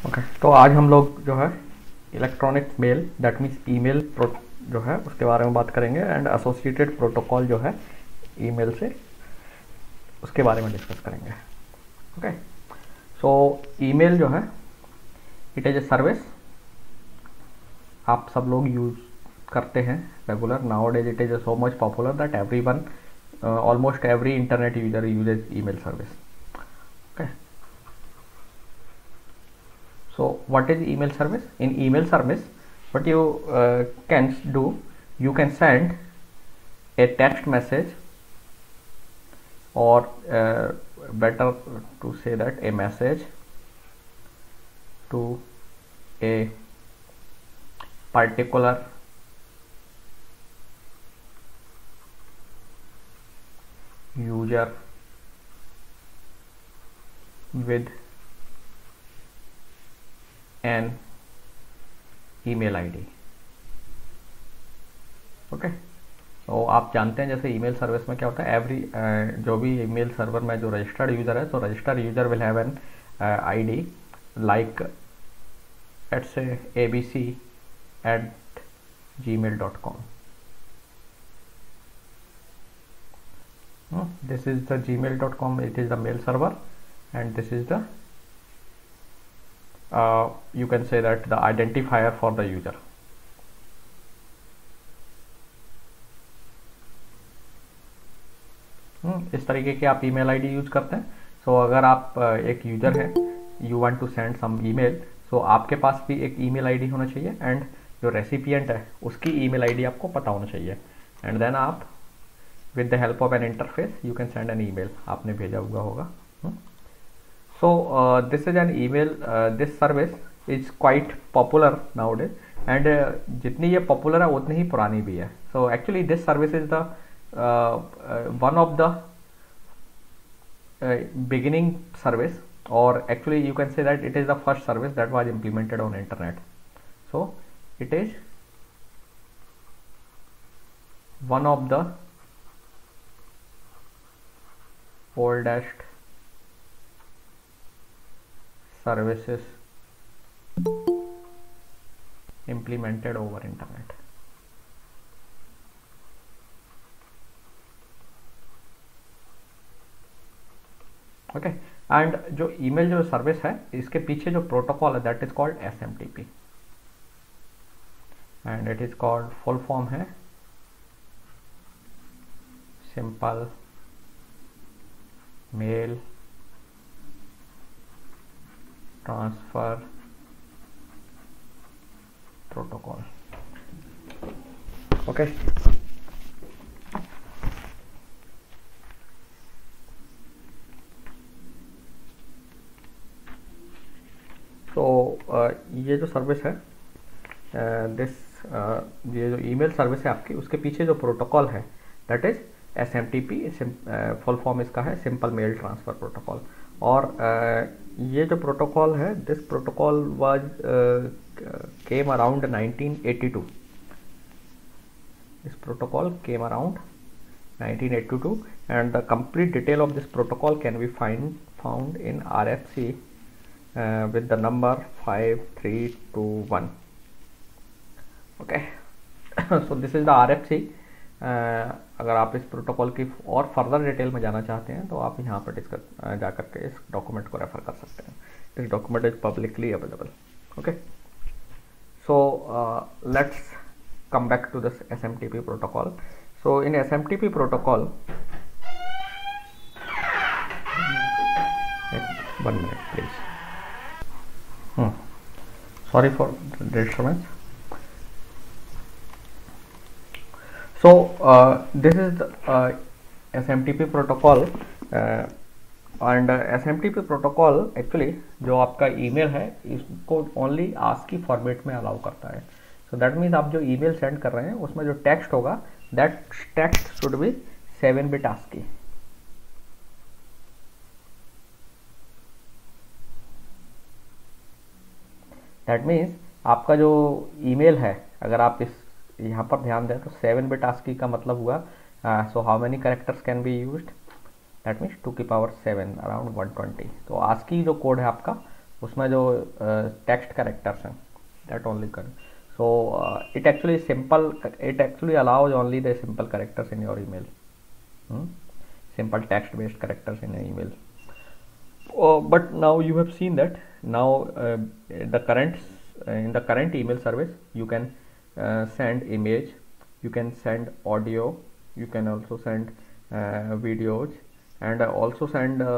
Okay, तो आज हम लोग जो है electronic mail that means email जो है उसके बारे में बात करेंगे एंड एसोसिएटेड प्रोटोकॉल जो है ईमेल से उसके बारे में डिस्कस करेंगे। ओके, सो ईमेल जो है इट इज़ ए सर्विस आप सब लोग यूज करते हैं regular. Now days it is so much popular that every one almost every internet user uses email service. Okay, so what is email service? In email service what you can do, you can send a text message or better to say that a message to a particular user with an email ID. Okay, तो आप जानते हैं जैसे email service में क्या होता है, every जो भी ईमेल सर्वर में जो रजिस्टर्ड यूज़र है, तो registered user will have an ID like let's say abc@gmail.com. This is the gmail.com, it is the mail server, and this is the you can say that the identifier for the user. इस तरीके की आप email ID use करते हैं। सो अगर आप एक user हैं, you want to send some email, so आपके पास भी एक ईमेल आईडी होना चाहिए एंड जो रेसिपिएंट है उसकी ईमेल आईडी आपको पता होना चाहिए, एंड देन आप with the help of an interface you can send an email, आपने भेजा हुआ होगा। So this is an email, this service is quite popular nowadays and जितनी ये popular है उतनी ही पुरानी भी है। So actually this service is the one of the beginning service, or actually you can say that it is the first service that was implemented on internet. So it is one of the oldest services implemented over internet. Okay, and जो email जो service है इसके पीछे जो protocol है that is called SMTP, and it is called full form है simple mail transfer protocol. Okay, तो ये जो सर्विस है ये जो ईमेल सर्विस है आपकी, उसके पीछे जो प्रोटोकॉल है that is SMTP, full form इसका है सिंपल मेल ट्रांसफ़र प्रोटोकॉल। और ये जो प्रोटोकॉल है, this protocol was came around 1982। This protocol came around 1982 and the complete detail of this protocol can be found in RFC with the number 5321. Okay, so this is the RFC. अगर आप इस protocol की और further detail में जाना चाहते हैं तो आप यहाँ पर डिस्कस जा करके इस डॉक्यूमेंट को रेफर कर सकते हैं। This document is publicly available. Okay, so let's come back to this SMTP protocol. So in SMTP protocol, 1 minute please, sorry for the disturbance. So this is the SMTP protocol and SMTP protocol actually जो आपका email है इसको only ASCII format में allow करता है। So that means आप जो email send कर रहे हैं उसमें जो टेक्स्ट होगा that text should be 7-bit ASCII। That means आपका जो ईमेल है, अगर आप इस यहाँ पर ध्यान दें तो 7-bit ASCII का मतलब हुआ, so how many characters can be used, that means 2 की पावर 7 अराउंड 120। तो ASCII जो कोड है आपका उसमें जो टेक्स्ट कैरेक्टर्स हैं दैट ओनली कर. So it actually allows only the simple characters in your email. Simple text based characters in an email. But now you have seen that now in the current email service you can send image, you can send audio, you can also send videos, and also send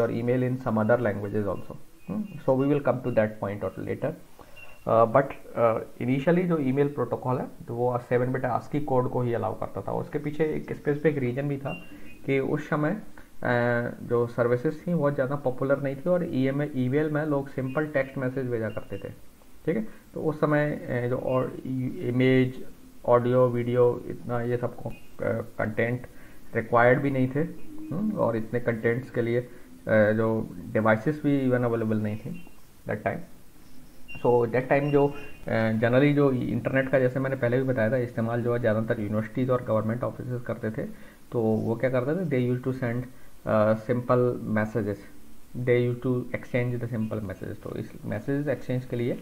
your email in some other languages also. So we will come to that point or later. But initially जो email protocol है तो वो 7-bit ASCII code को ही allow करता था. उसके पीछे एक स्पेसिफिक रीजन भी था कि उस समय जो सर्विसेज थी बहुत ज़्यादा पॉपुलर नहीं थी और ईमेल में लोग सिंपल टेक्स्ट मैसेज भेजा करते थे. ठीक है, तो उस समय जो इमेज, ऑडियो, वीडियो, इतना ये सब कंटेंट रिक्वायर्ड भी नहीं थे और इतने कंटेंट्स के लिए जो डिवाइसेस भी इवन अवेलेबल नहीं थी that time. So that time जो जनरली जो इंटरनेट का, जैसे मैंने पहले भी बताया था, इस्तेमाल जो है ज़्यादातर यूनिवर्सिटीज़ और गवर्नमेंट ऑफिस करते थे. तो वो क्या करते थे, they use to send simple messages, they use to exchange the simple messages. तो इस मैसेजेस एक्सचेंज के लिए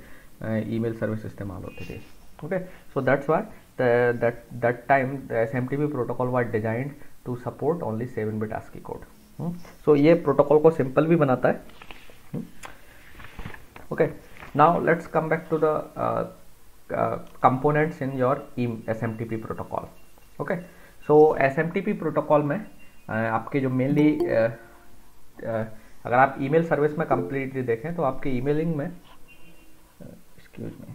ईमेल सर्विस इस्तेमाल होती थी. Okay, so that's why that time the SMTP protocol was designed to support only 7-bit ASCII code. So ये protocol को simple भी बनाता है. Okay, now let's come back to the components in your SMTP protocol. Okay, so SMTP protocol में आपके जो mainly अगर आप ईमेल सर्विस में कंप्लीटली देखें तो आपके ईमेलिंग में एक्सक्यूज मी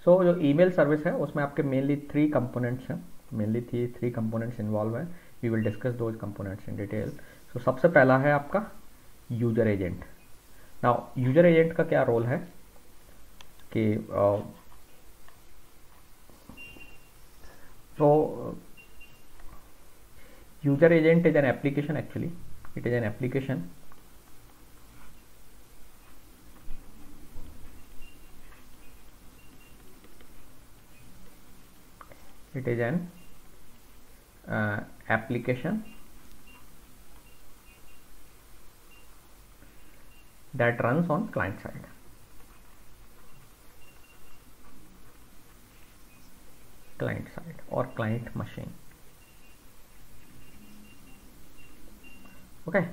सो जो ईमेल सर्विस है उसमें आपके मेनली 3 कंपोनेंट्स हैं. मेनली 3 कंपोनेंट्स इन्वॉल्व हैं. We will discuss those components in detail. तो सबसे पहला है आपका user agent. Now user agent का क्या रोल है कि so user agent is an application. Actually it is an application application that runs on client side. Or client machine. Okay,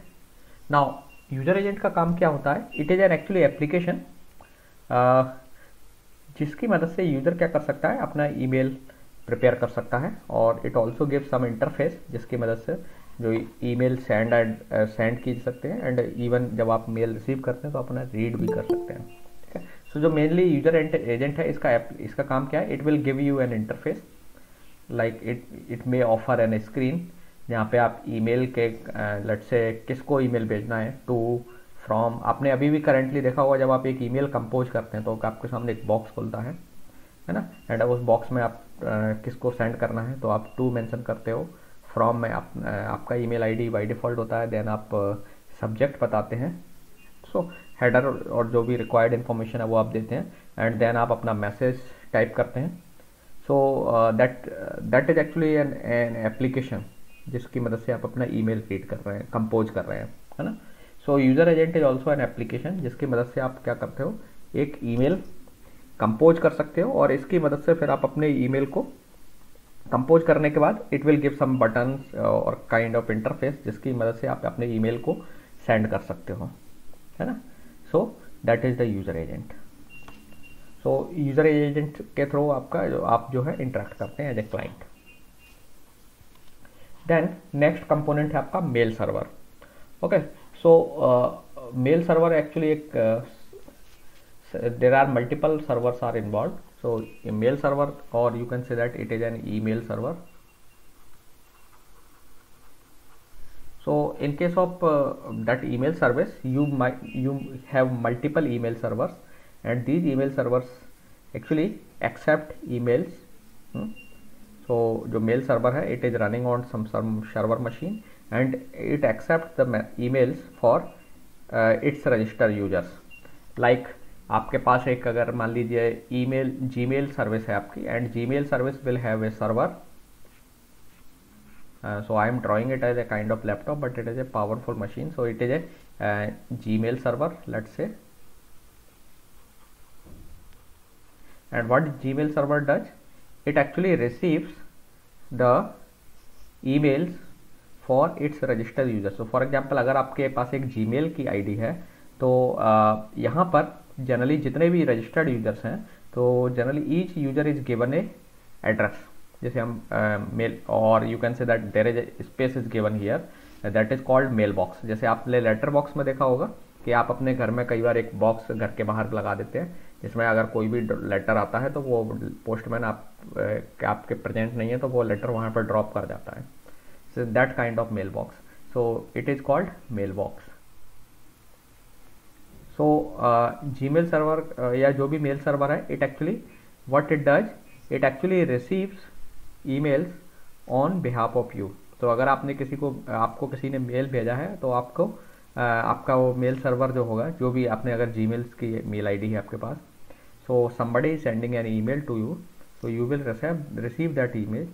now user agent का काम क्या होता है? It is an actually application जिसकी मदद से यूजर क्या कर सकता है, अपना ईमेल प्रिपेयर कर सकता है और it also give some interface जिसकी मदद से जो ईमेल सेंड की सकते हैं एंड इवन जब आप मेल रिसीव करते हैं तो अपना रीड भी कर सकते हैं. ठीक है, सो जो मेनली यूजर एजेंट है इसका काम क्या है? It will give you an interface like it may offer an screen जहाँ पे आप ईमेल के लेट्स से किसको ईमेल भेजना है, टू, फ्रॉम. आपने अभी भी करेंटली देखा होगा जब आप एक ईमेल कंपोज करते हैं तो आपके सामने एक बॉक्स खुलता है ना, एंड उस बॉक्स में आप किसको सेंड करना है तो आप टू मेंशन करते हो. फ्रॉम में आपका ईमेल आईडी बाय डिफ़ॉल्ट होता है. देन आप सब्जेक्ट बताते हैं, सो हेडर और जो भी रिक्वायर्ड इन्फॉर्मेशन है वो आप देते हैं एंड देन आप अपना मैसेज टाइप करते हैं. सो that is actually an application जिसकी मदद से आप अपना ईमेल रीड कर रहे हैं, कंपोज कर रहे हैं, है ना. सो user agent is also an application जिसकी मदद से आप क्या करते हो, एक ईमेल कंपोज कर सकते हो और इसकी मदद से फिर आप अपने ईमेल को कंपोज करने के बाद it will give some buttons और काइंड ऑफ इंटरफेस जिसकी मदद से आप अपने ईमेल को सेंड कर सकते हो, है ना. So that is the user agent. So user agent के थ्रू आप जो है इंटरेक्ट करते हैं as a client. Then next component है आपका mail server. Okay, so mail server actually एक there are multiple servers are involved. So a mail server, or you can say that it is an email server. So in case of that email service, you have multiple email servers and these email servers actually accept emails. So जो mail server है it is running on some server machine and it accepts the emails for its registered users. Like आपके पास एक अगर मान लीजिए Gmail service है आपकी and Gmail service will have a server So I am drawing it as a kind of laptop, but it is a powerful machine. So it is a Gmail server, let's say. And what Gmail server does, it actually receives the emails for its registered users. So for example, अगर आपके पास एक Gmail की ID है, तो यहाँ पर generally जितने भी रजिस्टर्ड यूजर्स हैं, तो generally each user is given a address, जैसे हम मेल, और you can say that there is a space is given here, that is called mail box. जैसे आपने लेटर बॉक्स में देखा होगा कि आप अपने घर में कई बार एक बॉक्स घर के बाहर लगा देते हैं, जिसमें अगर कोई भी लेटर आता है तो वो पोस्टमैन आपके प्रेजेंट नहीं है तो वो लेटर वहाँ पर ड्रॉप कर जाता है। So that kind of male box, so it is called mail box. So Gmail server या जो भी मेल सर्वर है, it actually what it does, it actually receives emails on behalf of you. तो अगर आपने आपको किसी ने मेल भेजा है, तो आपको आपका वो मेल सर्वर जो होगा, जो भी आपने अगर जीमेल्स की मेल आईडी है आपके पास, so somebody is sending an email to you, so you will receive that email.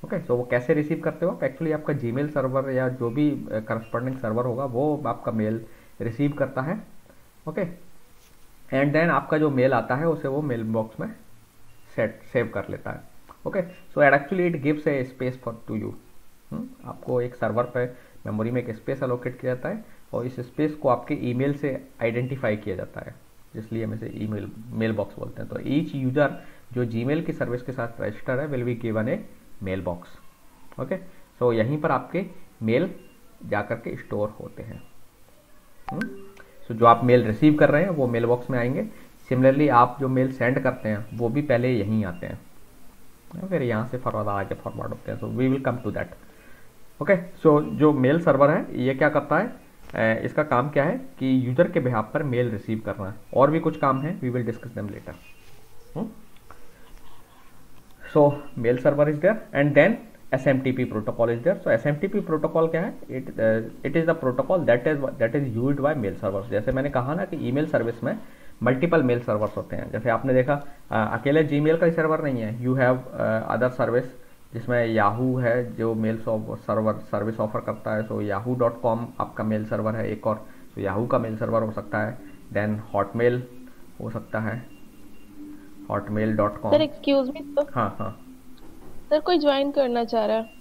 Okay, so वो कैसे रिसीव करते हो आप, एक्चुअली आपका जीमेल सर्वर या जो भी करस्पॉन्डिंग सर्वर होगा वो आपका मेल रिसीव करता है। ओके, एंड देन आपका जो मेल आता है उसे वो मेल बॉक्स में सेव कर लेता है। Okay, so actually it gives a space for to you. आपको एक सर्वर पे मेमोरी में एक स्पेस अलोकेट किया जाता है, और इस स्पेस को आपके ईमेल से आइडेंटिफाई किया जाता है, इसलिए हम इसे ईमेल मेल बॉक्स बोलते हैं। तो ईच यूजर जो जीमेल की सर्विस के साथ रजिस्टर है will be given a mail box. Okay, so यहीं पर आपके मेल जाकर के स्टोर होते हैं। सो जो आप मेल रिसीव कर रहे हैं वो मेल बॉक्स में आएंगे। सिमिलरली आप जो मेल सेंड करते हैं वो भी पहले यहीं आते हैं, फिर यहाँ से आगे फॉरवर्ड होते हैं। So we will come to that. Okay, so जो मेल सर्वर है ये क्या करता है, इसका काम क्या है कि यूजर के बिहाफ पर मेल रिसीव करना है, और भी कुछ काम है, we will discuss them later. So mail server is there and then SMTP protocol is there. So SMTP protocol क्या है, it is the protocol that is used by mail servers. जैसे मैंने कहा ना कि ईमेल सर्विस में multiple mail servers होते हैं। जैसे आपने देखा अकेले जीमेल का ही सर्वर नहीं है, यू हैव अदर सर्विस, जिसमें याहू है जो मेल सर्वर सर्विस ऑफर करता है। सो yahoo.com आपका मेल सर्वर है एक और, तो याहू का मेल सर्वर हो सकता है। देन हॉटमेल हो सकता है, hotmail.com। सर एक्सक्यूज मी, तो हाँ हाँ सर कोई ज्वाइन करना चाह रहा है।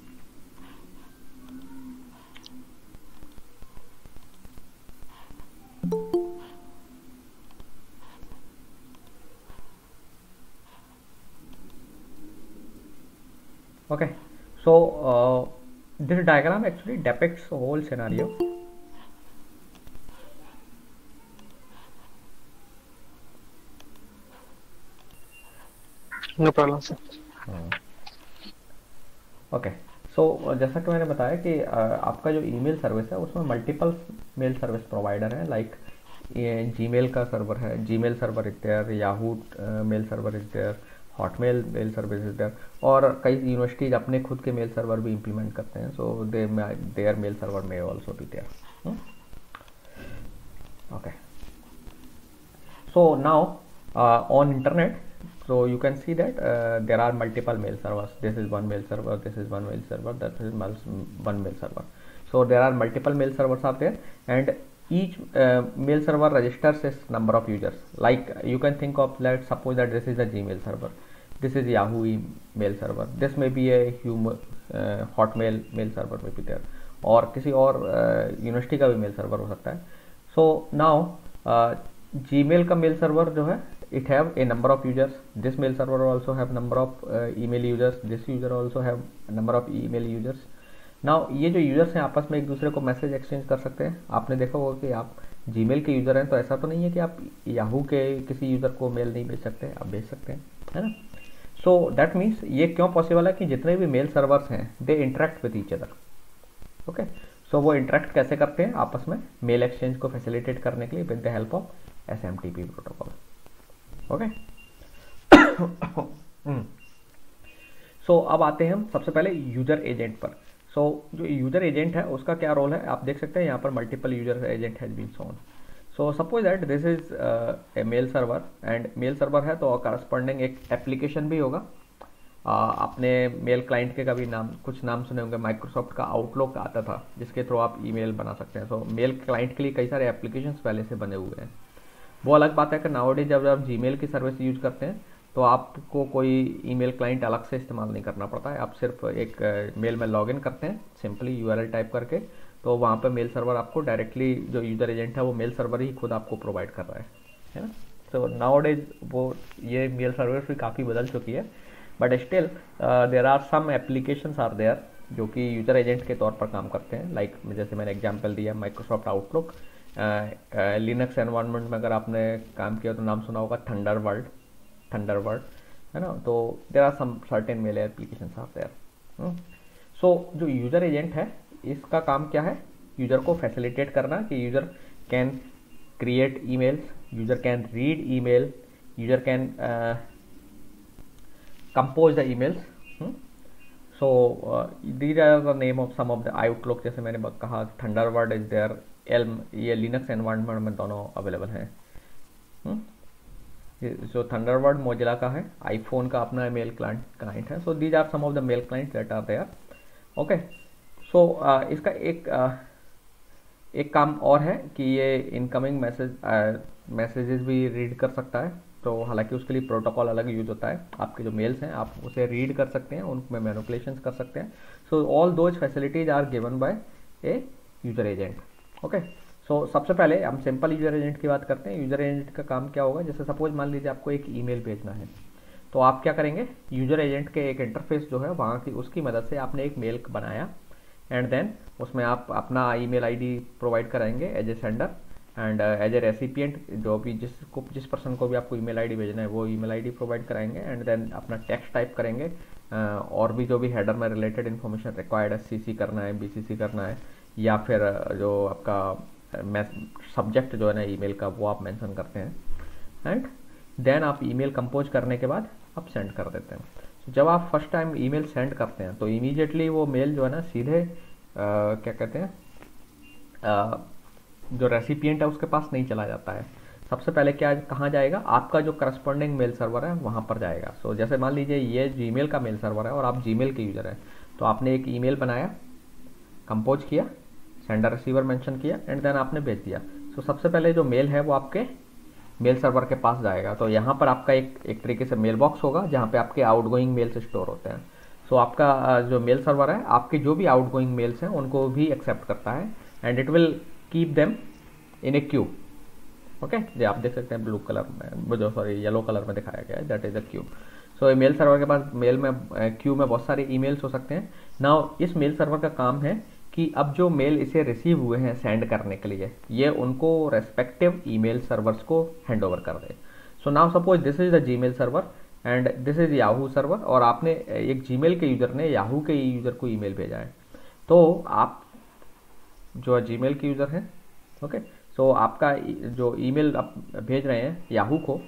Okay, so this diagram actually depicts a whole scenario. No problem, sir. Okay, so जैसा कि मैंने बताया कि आपका जो ईमेल सर्विस है उसमें मल्टीपल मेल सर्विस प्रोवाइडर है। लाइक जीमेल का सर्वर है, Gmail server is there, Yahoo mail server is there, Hotmail mail service is there, और कई यूनिवर्सिटीज अपने खुद के मेल सर्वर भी इम्प्लीमेंट करते हैं। सो देयर मेल सर्वर में also be there. Okay, so now on internet, so you can see that there are multiple mail servers. This is one mail server, this is one mail server, that is one mail server. So there are multiple mail servers out there, and each mail server registers its number of users. Like you can think of, let's suppose that this is a Gmail server, this is Yahoo mail server, this may be a Hotmail mail server may be there, और किसी और university का भी mail server हो सकता है। So now Gmail का mail server जो है, it have a number of users, this mail server also have number of email users, this user also have number of email users. now ये जो users हैं आपस में एक दूसरे को मैसेज एक्सचेंज कर सकते हैं। आपने देखा होगा कि आप जीमेल के यूजर हैं तो ऐसा तो नहीं है कि आप याहू के किसी यूजर को मेल नहीं भेज सकते, आप भेज सकते हैं, है ना। सो दैट मीन्स ये क्यों पॉसिबल है कि जितने भी मेल सर्वर्स हैं they interact with each other. Okay, so वो इंटरेक्ट कैसे करते हैं आपस में, मेल एक्सचेंज को फैसिलिटेट करने के लिए with the help of SMTP protocol. Okay, so अब आते हैं हम सबसे पहले यूजर एजेंट पर। सो जो यूजर एजेंट है उसका क्या रोल है, आप देख सकते हैं यहाँ पर multiple user agent has been shown. So suppose that this is a mail server, and mail server है तो करस्पॉन्डिंग एक एप्लीकेशन भी होगा, आपने मेल क्लाइंट के कभी नाम कुछ नाम सुने होंगे, माइक्रोसॉफ्ट का आउटलुक आता था जिसके थ्रू आप ईमेल बना सकते हैं। तो मेल क्लाइंट के लिए कई सारे एप्लीकेशंस पहले से बने हुए हैं। वो अलग बात है कि नाउअडेज जब आप जीमेल की सर्विस यूज करते हैं तो आपको कोई ईमेल क्लाइंट अलग से इस्तेमाल नहीं करना पड़ता है। आप सिर्फ एक मेल में लॉगिन करते हैं सिंपली यूआरएल टाइप करके, तो वहाँ पे मेल सर्वर आपको डायरेक्टली, जो यूज़र एजेंट है वो मेल सर्वर ही खुद आपको प्रोवाइड कर रहा है ना। सो नाउअडेज वो ये मेल सर्विस भी काफ़ी बदल चुकी है, but still there are some applications are there जो कि यूज़र एजेंट के तौर पर काम करते हैं। लाइक जैसे मैंने एग्जांपल दिया माइक्रोसॉफ्ट आउटलुक, लिनक्स एनवायरनमेंट में अगर आपने काम किया तो नाम सुना होगा थंडरबर्ड है ना। तो there are some certain mail applications are there. So जो यूज़र एजेंट है इसका काम क्या है, यूज़र को फैसिलिटेट करना कि user can create emails, user can read email, user can compose the emails. So these are the name of some of the Outlook, जैसे मैंने कहा थंडरबर्ड इज देयर, एल्म, ये लिनक्स एनवायरनमेंट में दोनों available हैं। जो थंडरबर्ड मोजिला का है, आईफोन का अपना मेल क्लाइंट है। So these are some of the mail client that are there. Okay, so इसका एक काम और है कि ये इनकमिंग मैसेजेस भी रीड कर सकता है। तो हालांकि उसके लिए प्रोटोकॉल अलग यूज होता है, आपके जो मेल्स हैं आप उसे रीड कर सकते हैं, उनमें मैनिपुलेशंस कर सकते हैं। So all those facilities are given by a user agent. Okay, so सबसे पहले हम सिंपल यूजर एजेंट की बात करते हैं। यूजर एजेंट का काम क्या होगा, जैसे सपोज मान लीजिए आपको एक ईमेल भेजना है, तो आप क्या करेंगे, यूजर एजेंट के एक इंटरफेस जो है वहाँ की उसकी मदद से आपने एक मेल बनाया एंड देन उसमें आप अपना ईमेल आईडी प्रोवाइड कराएंगे as a sender and as a recipient, जो भी जिस पर्सन को भी आपको ईमेल आईडी भेजना है वो ईमेल आईडी प्रोवाइड कराएंगे एंड देन अपना टेक्स्ट टाइप करेंगे, और भी जो भी हेडर में रिलेटेड इन्फॉर्मेशन रिक्वायर्ड है, सीसी करना है, बीसीसी करना है, या फिर जो आपका सब्जेक्ट जो है ना ईमेल का वो आप मेंशन करते हैं एंड देन आप ईमेल कंपोज करने के बाद आप सेंड कर देते हैं। तो जब आप फर्स्ट टाइम ईमेल सेंड करते हैं तो इमीडिएटली वो मेल जो है ना सीधे क्या कहते हैं जो रेसिपिएंट है उसके पास नहीं चला जाता है। सबसे पहले क्या कहाँ जाएगा, आपका जो करस्पॉन्डिंग मेल सर्वर है वहाँ पर जाएगा। सो जैसे मान लीजिए ये जीमेल का मेल सर्वर है और आप जीमेल के यूज़र हैं, तो आपने एक ईमेल बनाया, कंपोज किया, सेंडर रिसीवर मेंशन किया एंड देन आपने भेज दिया। सो सबसे पहले जो मेल है वो आपके मेल सर्वर के पास जाएगा। तो यहाँ पर आपका एक तरीके से मेल बॉक्स होगा जहाँ पे आपके आउटगोइंग मेल्स स्टोर होते हैं। सो आपका जो मेल सर्वर है आपके जो भी आउटगोइंग मेल्स हैं उनको भी एक्सेप्ट करता है and it will keep them in A Q. Okay, जो आप देख सकते हैं ब्लू कलर में, जो सॉरी येलो कलर में दिखाया गया है, that is a queue. So mail server के पास मेल में क्यू में बहुत सारे ईमेल्स हो सकते हैं। नाउ इस मेल सर्वर का काम है कि अब जो मेल इसे रिसीव हुए हैं सेंड करने के लिए, ये उनको रेस्पेक्टिव ईमेल सर्वर्स को हैंड ओवर कर दे। So now suppose this is the Gmail server and this is Yahoo server, और आपने एक जीमेल के यूजर ने याहू के यूजर को ईमेल भेजा है। तो आप जो जीमेल के यूजर हैं, ओके, सो आपका जो ईमेल आप भेज रहे हैं याहू को,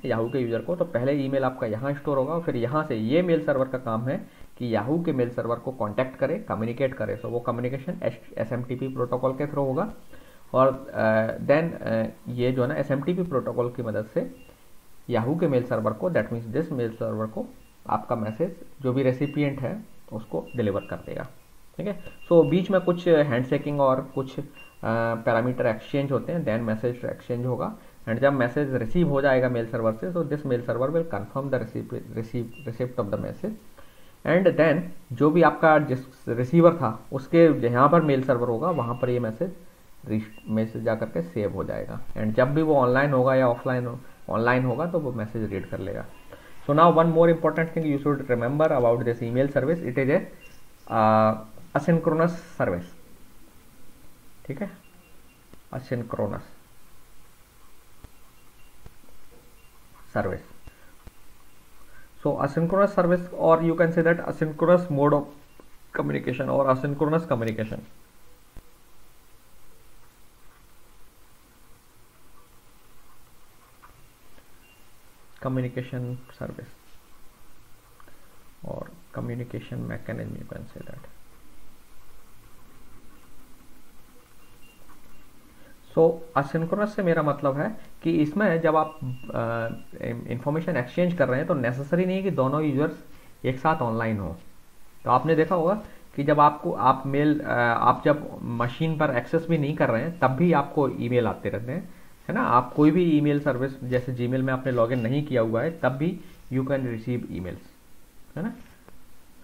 याहू के यूजर को, तो पहले ईमेल आपका यहाँ स्टोर होगा और फिर यहाँ से ये मेल सर्वर का काम है कि याहू के मेल सर्वर को कांटेक्ट करे, कम्युनिकेट करे। सो वो कम्युनिकेशन SMTP प्रोटोकॉल के थ्रू होगा और देन ये जो है ना SMTP प्रोटोकॉल की मदद से याहू के मेल सर्वर को, that means this mail server को आपका मैसेज जो भी रेसिपिएंट है उसको डिलीवर कर देगा। ठीक है, सो बीच में कुछ हैंडशेकिंग और कुछ पैरामीटर एक्सचेंज होते हैं, देन मैसेज एक्सचेंज होगा एंड जब मैसेज रिसीव हो जाएगा मेल सर्वर से, तो this mail server will confirm the receipt of the message and then जो भी आपका जिस रिसीवर था उसके यहाँ पर मेल सर्वर होगा वहाँ पर ये मैसेज जा करके सेव हो जाएगा एंड जब भी वो ऑनलाइन होगा या ऑनलाइन होगा तो वो मैसेज रीड कर लेगा। So now one more important thing you should remember about this email service, it is a asynchronous service. ठीक है, asynchronous service. So asynchronous service, or you can say that asynchronous mode of communication or asynchronous communication. Communication service or communication mechanism, you can say that. So asynchronous से मेरा मतलब है कि इसमें जब आप इंफॉर्मेशन एक्सचेंज कर रहे हैं तो नेसेसरी नहीं है कि दोनों यूजर्स एक साथ ऑनलाइन हो। तो आपने देखा होगा कि जब आप जब मशीन पर एक्सेस भी नहीं कर रहे हैं तब भी आपको ईमेल आते रहते हैं, है ना। आप कोई भी ईमेल सर्विस जैसे जीमेल में आपने लॉगिन नहीं किया हुआ है तब भी यू कैन रिसीव ईमेल्स, है ना।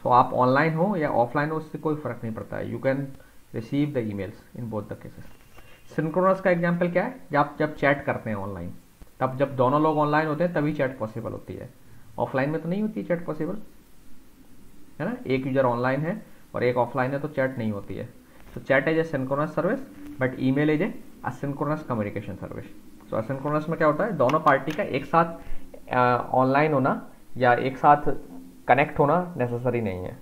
सो आप ऑनलाइन हो या ऑफलाइन हो उससे कोई फर्क नहीं पड़ता है, you can receive the emails in both the cases. Synchronous का एग्जाम्पल क्या है, जब चैट करते हैं ऑनलाइन, तब जब दोनों लोग ऑनलाइन होते हैं तभी चैट पॉसिबल होती है, ऑफलाइन में तो नहीं होती चैट पॉसिबल, है ना। एक यूजर ऑनलाइन है और एक ऑफलाइन है तो चैट नहीं होती है। So chat is a synchronous service but email is a asynchronous communication service. So asynchronous में क्या होता है, दोनों पार्टी का एक साथ ऑनलाइन होना या एक साथ कनेक्ट होना नेसेसरी नहीं है।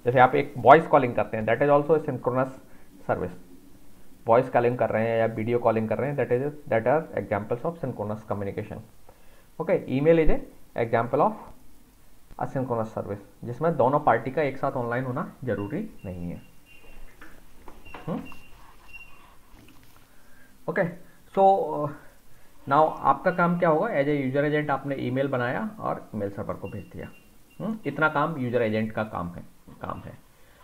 जैसे आप एक वॉइस कॉलिंग करते हैं, that is also a synchronous service. Voice calling कर रहे हैं या वीडियो कॉलिंग कर रहे हैं, that are examples of synchronous communication. Okay, email is a example of asynchronous service जिसमें दोनों पार्टी का एक साथ ऑनलाइन होना जरूरी नहीं है। ओके, सो नाउ आपका काम क्या होगा, एज ए यूजर एजेंट आपने ईमेल बनाया और मेल सर्वर को भेज दिया। इतना काम यूजर एजेंट का काम है।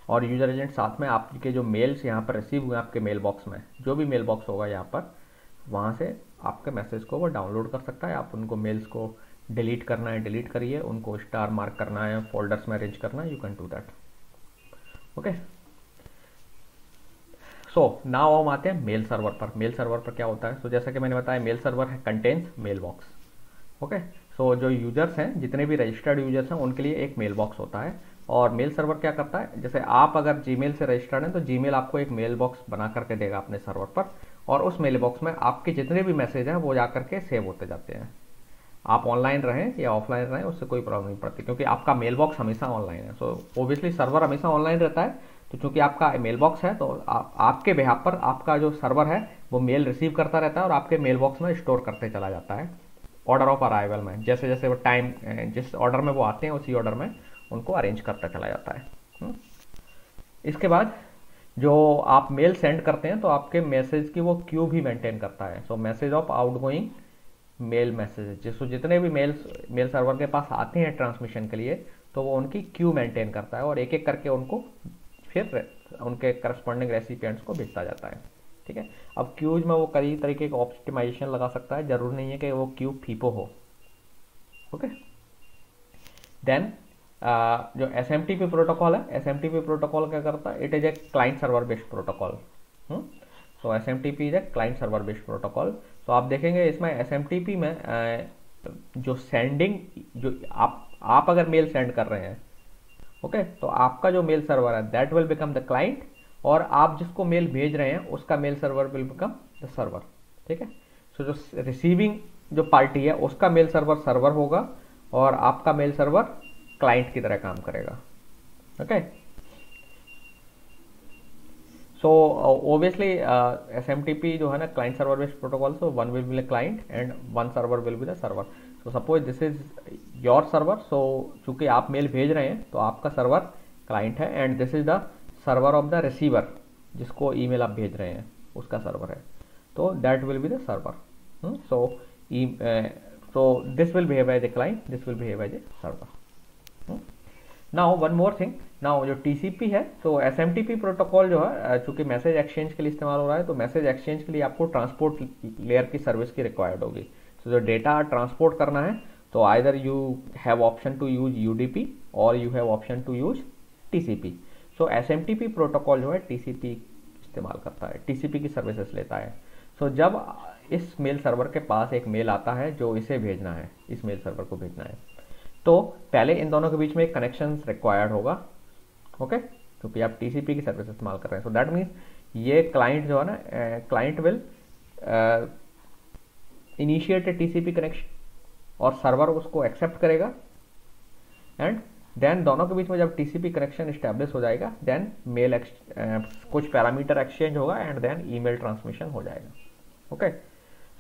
और यूजर एजेंट साथ में आपके जो मेल्स यहाँ पर रिसीव हुए आपके मेल बॉक्स में, जो भी मेल बॉक्स होगा यहाँ पर, वहाँ से आपके मैसेज को वो डाउनलोड कर सकता है। आप उनको मेल्स को डिलीट करना है डिलीट करिए, उनको स्टार मार्क करना है, फोल्डर्स में अरेंज करना है, you can do that. Okay, so now हम आते हैं मेल सर्वर पर। मेल सर्वर पर क्या होता है, सो जैसा कि मैंने बताया मेल सर्वर है contains mail box. Okay, so जो यूजर्स हैं, जितने भी रजिस्टर्ड यूजर्स हैं, उनके लिए एक मेल बॉक्स होता है। और मेल सर्वर क्या करता है, जैसे आप अगर जीमेल से रजिस्टर्ड हैं तो जीमेल आपको एक मेल बॉक्स बना करके देगा अपने सर्वर पर, और उस मेल बॉक्स में आपके जितने भी मैसेज हैं वो जा करके सेव होते जाते हैं। आप ऑनलाइन रहें या ऑफलाइन रहें उससे कोई प्रॉब्लम नहीं पड़ती, क्योंकि आपका मेल बॉक्स हमेशा ऑनलाइन है। सो ओबियसली सर्वर हमेशा ऑनलाइन रहता है, तो चूंकि आपका मेल बॉक्स है तो आपके बिहाफ पर आपका जो सर्वर है वो मेल रिसीव करता रहता है और आपके मेल बॉक्स में स्टोर करते चला जाता है ऑर्डर ऑफ अराइवल में। जैसे जैसे वो टाइम, जिस ऑर्डर में वो आते हैं उसी ऑर्डर में उनको अरेंज करता चला जाता है। इसके बाद जो आप मेल सेंड करते हैं तो आपके मैसेज की वो क्यू भी मेंटेन करता है। So message of outgoing mail message, जिसको जितने भी मेल सर्वर के पास आते हैं ट्रांसमिशन के लिए, तो वो उनकी क्यू मेंटेन करता है और एक एक करके उनको फिर उनके करस्पॉन्डिंग रेसिपिएंट्स को भेजता जाता है। ठीक है, अब क्यूज में वो कई तरीके का ऑप्टिमाइजेशन लगा सकता है, जरूर नहीं है कि वो क्यू फीपो हो। ओके, देन जो SMTP प्रोटोकॉल है, SMTP प्रोटोकॉल क्या करता है, it is a client server based protocol. So SMTP is a client server based protocol. तो आप देखेंगे इसमें SMTP में जो सेंडिंग, जो आप अगर मेल सेंड कर रहे हैं, ओके, तो आपका जो मेल सर्वर है that will become the client, और आप जिसको मेल भेज रहे हैं उसका mail server will become the server. ठीक है, सो जो रिसीविंग जो पार्टी है उसका मेल सर्वर होगा और आपका मेल सर्वर क्लाइंट की तरह काम करेगा। ओके, सो ओबियसली SMTP जो है ना client server based protocol, so one will be the client and one server will be the server. So suppose this is your server, so चूंकि आप मेल भेज रहे हैं तो आपका सर्वर क्लाइंट है and this is the server of the receiver, जिसको email आप भेज रहे हैं उसका सर्वर है, तो that will be the server. So this will behave as a client, this will behave as a server. Now one more thing, now जो TCP है, तो SMTP प्रोटोकॉल जो है चूंकि मैसेज एक्सचेंज के लिए इस्तेमाल हो रहा है, तो मैसेज एक्सचेंज के लिए आपको ट्रांसपोर्ट लेयर की सर्विस की रिक्वायर्ड होगी। तो जो डेटा ट्रांसपोर्ट करना है तो either you have option to use UDP और you have option to use TCP। So SMTP protocol जो है TCP इस्तेमाल करता है, TCP की सर्विसेज लेता है। सो जब इस मेल सर्वर के पास एक मेल आता है जो इसे भेजना है, इस मेल सर्वर को भेजना है, तो पहले इन दोनों के बीच में एक कनेक्शन रिक्वायर्ड होगा। ओके, क्योंकि आप TCP की सर्विस इस्तेमाल कर रहे हैं। सो दैट मीन्स ये क्लाइंट जो है ना, client will initiate A TCP connection और सर्वर उसको एक्सेप्ट करेगा, एंड देन दोनों के बीच में जब TCP कनेक्शन इस्टेब्लिश हो जाएगा, देन मेल कुछ पैरामीटर एक्सचेंज होगा एंड देन ईमेल ट्रांसमिशन हो जाएगा। ओके,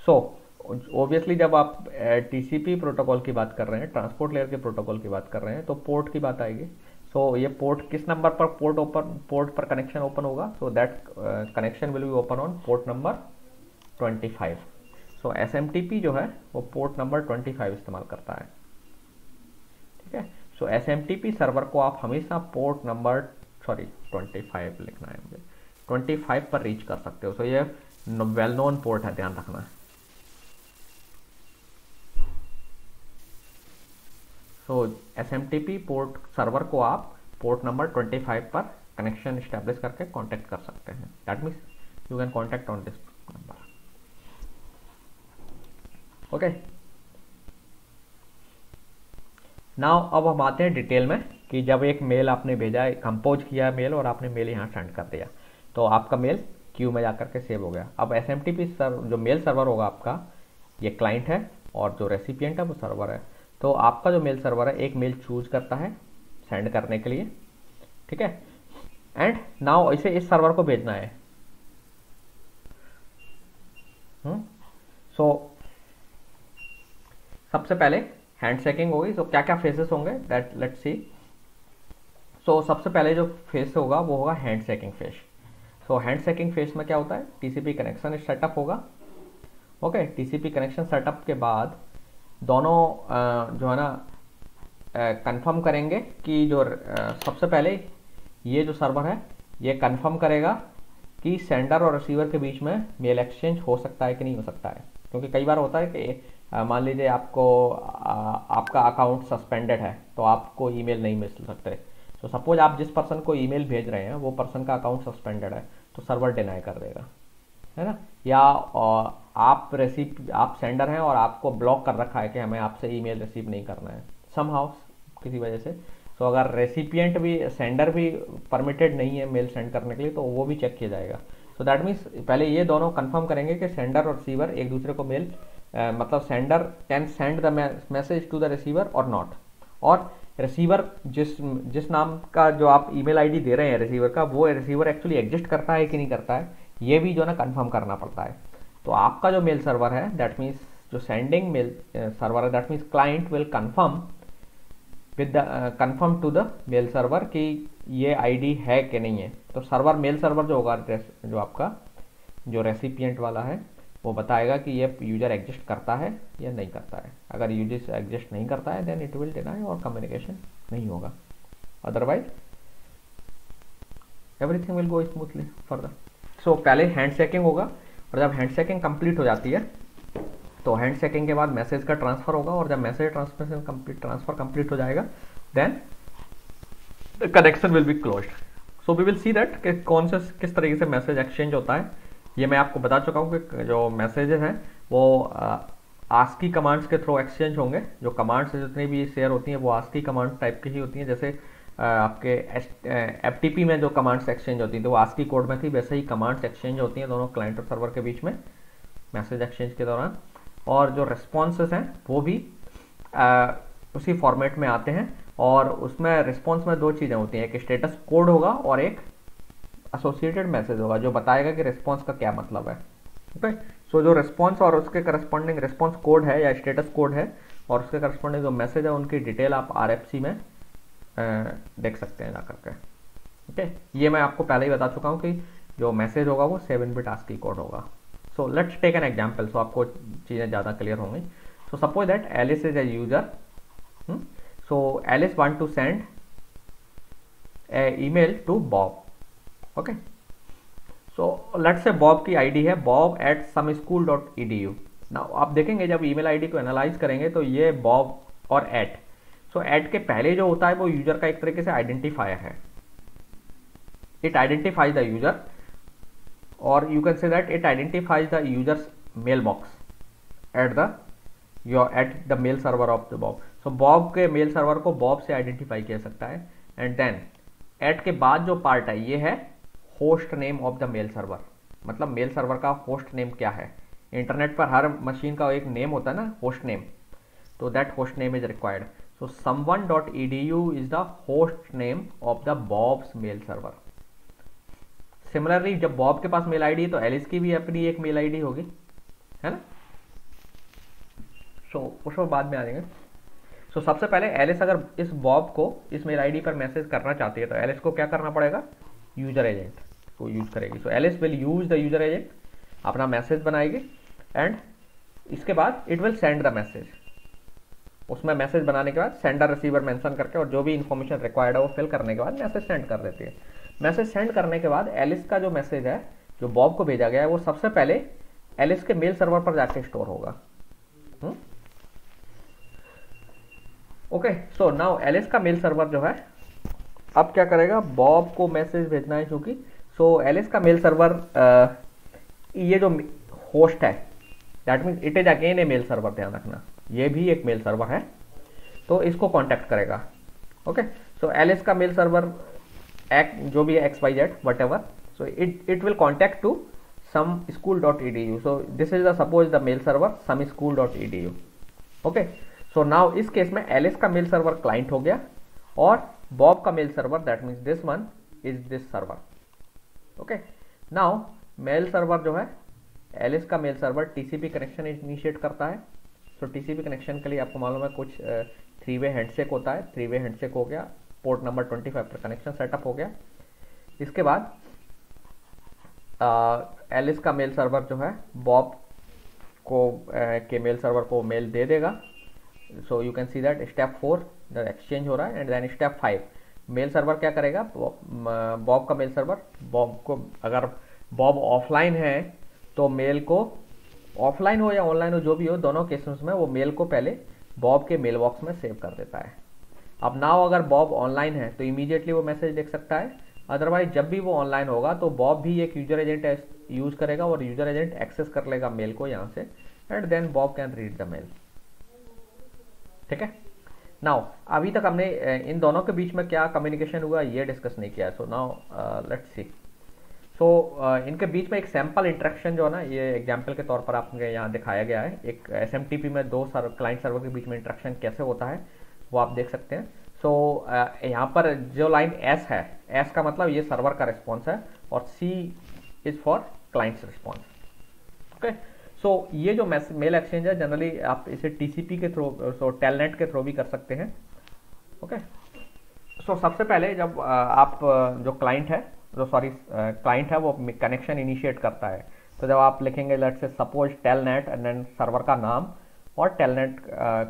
सो ओबियसली जब आप TCP प्रोटोकॉल की बात कर रहे हैं, ट्रांसपोर्ट लेयर के प्रोटोकॉल की बात कर रहे हैं, तो पोर्ट की बात आएगी। सो ये पोर्ट किस नंबर पर पोर्ट पर कनेक्शन ओपन होगा, so that connection will be open on port number 25। So SMTP जो है वो पोर्ट नंबर 25 इस्तेमाल करता है। ठीक है, सो SMTP सर्वर को आप हमेशा पोर्ट नंबर 25 लिखना है मुझे, 25 पर रीच कर सकते हो। सो ये वेल नोन पोर्ट है, ध्यान रखना है। सो SMTP पोर्ट सर्वर को आप पोर्ट नंबर 25 पर कनेक्शन इस्टेब्लिश करके कांटेक्ट कर सकते हैं। That means you can contact on this number. Okay, now अब हम आते हैं डिटेल में कि जब एक मेल आपने भेजा है, कंपोज किया मेल और आपने मेल यहाँ सेंड कर दिया, तो आपका मेल क्यू में जाकर के सेव हो गया। अब SMTP जो मेल सर्वर होगा आपका, ये क्लाइंट है और जो रेसिपिएंट है वो सर्वर है। तो आपका जो मेल सर्वर है एक मेल चूज करता है सेंड करने के लिए, ठीक है, एंड नाउ इसे इस सर्वर को भेजना है। सो सबसे पहले हैंड शेकिंग होगी। तो क्या क्या फेसेस होंगे दैट लेट्स सी। सो सबसे पहले जो फेस होगा वो होगा हैंड शेकिंग फेस। सो हैंड शेकिंग फेस में क्या होता है, TCP कनेक्शन सेटअप होगा। ओके, TCP कनेक्शन सेटअप के बाद दोनों जो है ना कंफर्म करेंगे कि जो सबसे पहले ये जो सर्वर है ये कंफर्म करेगा कि सेंडर और रिसीवर के बीच में मेल एक्सचेंज हो सकता है कि नहीं हो सकता है। क्योंकि कई बार होता है कि मान लीजिए आपको आपका अकाउंट सस्पेंडेड है तो आपको ईमेल नहीं मिल सकते। तो सपोज आप जिस पर्सन को ईमेल भेज रहे हैं वो पर्सन का अकाउंट सस्पेंडेड है तो सर्वर डिनाई कर देगा, है ना। या आप सेंडर हैं और आपको ब्लॉक कर रखा है कि हमें आपसे ईमेल रिसीव नहीं करना है समहाउ किसी वजह से। तो अगर रेसिपिएंट भी सेंडर भी परमिटेड नहीं है मेल सेंड करने के लिए तो वो भी चेक किया जाएगा। सो दैट मीन्स पहले ये दोनों कंफर्म करेंगे कि सेंडर और रिसीवर एक दूसरे को मेल मतलब sender can send the message to the receiver और नॉट, और रिसीवर जिस नाम का जो आप ईमेल आईडी दे रहे हैं रिसीवर का, वो रिसीवर एक्चुअली एग्जिस्ट करता है कि नहीं करता है, ये भी जो ना कंफर्म करना पड़ता है। तो आपका जो मेल सर्वर है दैट मीन्स जो सेंडिंग मेल सर्वर है that means client will confirm confirm to the mail server कि ये आईडी है कि नहीं है। तो सर्वर मेल सर्वर जो होगा जो आपका जो रेसिपिएंट वाला है वो बताएगा कि ये यूजर एग्जिस्ट करता है या नहीं करता है। अगर यूजर एग्जिस्ट नहीं करता है देन इट विल डिनाई और कम्युनिकेशन नहीं होगा, otherwise everything will go smoothly further. So पहले हैंड शेकिंग होगा और जब हैंड शेकिंग कंप्लीट हो जाती है तो हैंड शेकिंग के बाद मैसेज का ट्रांसफर होगा और जब मैसेज ट्रांसफर कंप्लीट हो जाएगा then the connection will be closed. So we will see that कि कौन से किस तरीके से मैसेज एक्सचेंज होता है। ये मैं आपको बता चुका हूँ कि जो मैसेजेस हैं वो आस्की कमांड्स के थ्रू एक्सचेंज होंगे। जो कमांड्स जितनी भी शेयर होती हैं वो आस्की कमांड टाइप की ही होती हैं। जैसे आपके FTP में जो कमांड्स एक्सचेंज होती थी वो आस्की कोड में थी, वैसे ही कमांड्स एक्सचेंज होती हैं दोनों क्लाइंट और सर्वर के बीच में मैसेज एक्सचेंज के दौरान। और जो रिस्पॉन्सेस हैं वो भी उसी फॉर्मेट में आते हैं और उसमें रिस्पॉन्स में दो चीज़ें होती हैं, एक स्टेटस कोड होगा और एक एसोसिएटेड मैसेज होगा जो बताएगा कि रिस्पॉन्स का क्या मतलब है। ओके, सो जो रिस्पॉन्स और उसके करस्पॉन्डिंग रिस्पॉन्स कोड है या स्टेटस कोड है और उसके करस्पॉन्डिंग जो मैसेज है उनकी डिटेल आप RFC में देख सकते हैं जाकर के। ओके, ये मैं आपको पहले ही बता चुका हूँ कि जो मैसेज होगा वो 7 बिट ASCII कोड होगा। So let's take an example, so आपको चीज़ें ज़्यादा क्लियर होंगी। So suppose that Alice is a user, so Alice want to send a email to Bob. Okay, so let's say Bob की ID है bob@someschool.edu। Now आप देखेंगे जब email ID को एनालाइज करेंगे तो ये बॉब और एट, सो एट के पहले जो होता है वो यूजर का एक तरीके से आइडेंटिफायर है। इट आइडेंटिफाइज द यूजर और you can say that it identifies the user's mail box at the mail server of the Bob. So Bob के मेल सर्वर को बॉब से आइडेंटिफाई किया सकता है। एंड देन एट के बाद जो पार्ट है ये है host name of the mail server, मतलब मेल सर्वर का होस्ट नेम क्या है। इंटरनेट पर हर मशीन का एक नेम होता है ना, होस्ट नेम, तो that host name is required. So someone.edu is the host name of the Bob's mail server. Similarly जब बॉब के पास मेल आईडी है तो एलिस की भी अपनी एक मेल आईडी होगी, है ना। सो उसको बाद में आ जाएंगे। सो सबसे पहले एलिस अगर इस बॉब को इस मेल आईडी पर मैसेज करना चाहती है तो एलिस को क्या करना पड़ेगा, यूजर एजेंट को यूज करेगी। So Alice will use the user agent, अपना मैसेज बनाएगी एंड इसके बाद it will send the message. उसमें मैसेज बनाने के बाद सेंडर रिसीवर मेंशन करके और जो भी इन्फॉर्मेशन रिक्वायर्ड है वो फिल करने के बाद मैसेज सेंड कर देती है। मैसेज सेंड करने के बाद एलिस का जो मैसेज है जो बॉब को भेजा गया है वो सबसे पहले एलिस के मेल सर्वर पर जाके स्टोर होगा। ओके, सो नाउ एलिस का मेल सर्वर जो है अब क्या करेगा, बॉब को मैसेज भेजना है चूंकि, सो एलिस का मेल सर्वर ये जो होस्ट है that means it is again a mail server, ध्यान रखना ये भी एक मेल सर्वर है, तो इसको कांटेक्ट करेगा। ओके, सो एलिस का मेल सर्वर जो भी है XYZ whatever, so it will contact to some school.edu, so this is the suppose the mail server some school.edu। okay, so now इस केस में एलिस का मेल सर्वर क्लाइंट हो गया और बॉब का mail server that means this one is this server. Okay, now mail server जो है Alice का mail server TCP connection initiate करता है। सो टीसीपी कनेक्शन के लिए आपको मालूम है कुछ 3-वे हैंडशेक होता है, 3-वे हैंडशेक हो गया, पोर्ट नंबर 25 पर कनेक्शन सेटअप हो गया। इसके बाद एलिस का मेल सर्वर जो है बॉब को के मेल सर्वर को मेल दे देगा। So you can see that step 4 the exchange हो रहा है and then step 5 mail server क्या करेगा, बॉब का मेल सर्वर बॉब को, अगर बॉब ऑफलाइन है तो मेल को, ऑफलाइन हो या ऑनलाइन हो जो भी हो दोनों केसेस में वो मेल को पहले बॉब के मेल बॉक्स में सेव कर देता है। अब नाउ अगर बॉब ऑनलाइन है तो इमीडिएटली वो मैसेज देख सकता है, अदरवाइज जब भी वो ऑनलाइन होगा तो बॉब भी एक यूजर एजेंट यूज करेगा और यूजर एजेंट एक्सेस कर लेगा मेल को यहाँ से and then Bob can read the mail. ठीक है, नाउ अभी तक हमने इन दोनों के बीच में क्या कम्युनिकेशन हुआ ये डिस्कस नहीं किया। So now let's see. सो इनके बीच में एक सैम्पल इंटरेक्शन जो है ना, ये एग्जाम्पल के तौर पर आपको यहाँ दिखाया गया है। एक SMTP में दो क्लाइंट सर्वर के बीच में इंटरेक्शन कैसे होता है वो आप देख सकते हैं। सो यहाँ पर जो लाइन S है, S का मतलब ये सर्वर का रिस्पॉन्स है और C is for clients response. Okay, so ये जो मेल एक्सचेंज है जनरली आप इसे TCP के थ्रू, सो टेलनेट के थ्रू भी कर सकते हैं। ओके, सो सबसे पहले जब आप जो क्लाइंट है, जो सॉरी क्लाइंट है वो कनेक्शन इनिशिएट करता है, तो जब आप लिखेंगे let's say suppose telnet and then server का नाम और टेलनेट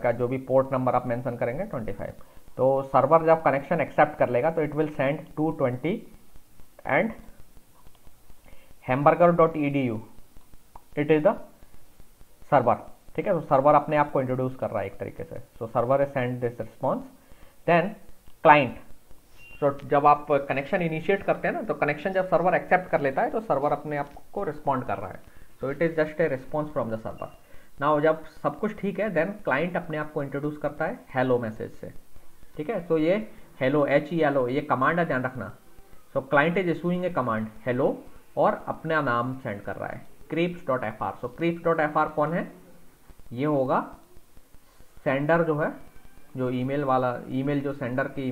का जो भी पोर्ट नंबर आप मेंशन करेंगे 25, तो सर्वर जब कनेक्शन एक्सेप्ट कर लेगा तो it will send 220 and hamburger.edu, it is the server. ठीक है, तो सर्वर अपने आप को इंट्रोड्यूस कर रहा है एक तरीके से। So server is send this response, then client, so जब आप कनेक्शन इनिशिएट करते हैं ना, तो कनेक्शन जब सर्वर एक्सेप्ट कर लेता है तो सर्वर अपने आप को रिस्पॉन्ड कर रहा है। सो it is just a response from the server. Now जब सब कुछ ठीक है देन क्लाइंट अपने आप को इंट्रोड्यूस करता है हेलो मैसेज से। ठीक है, तो ये हेलो HELO ये कमांड है, ध्यान रखना। सो client is issuing A command hello और अपना नाम सेंड कर रहा है creeps.fr। सो creeps.fr कौन है, ये होगा सेंडर जो है, जो ईमेल वाला, ईमेल जो सेंडर की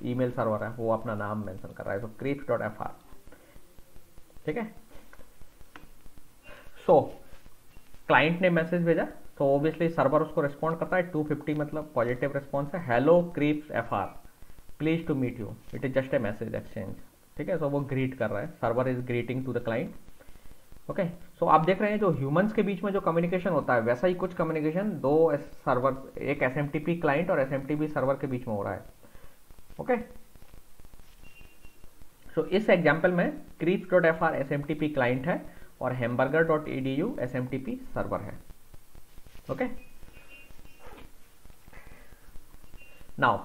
ईमेल सर्वर है वो अपना नाम मेंशन कर रहा है। सो creeps.fr। ठीक है, सो क्लाइंट ने मैसेज भेजा तो ऑब्वियसली सर्वर उसको रिस्पॉन्ड करता है। 250 मतलब पॉजिटिव रिस्पॉन्स है, hello creeps.fr please to meet you, it is just a message exchange. ठीक है, सो वो ग्रीट कर रहा है, server is greeting to the client. Okay, so आप देख रहे हैं जो ह्यूमंस के बीच में जो कम्युनिकेशन होता है वैसा ही कुछ कम्युनिकेशन दो सर्वर, एक SMTP क्लाइंट और SMTP सर्वर के बीच में हो रहा है। ओके, सो इस एग्जांपल में creeps.fr SMTP क्लाइंट है और hamburger.edu SMTP सर्वर है। ओके, नाउ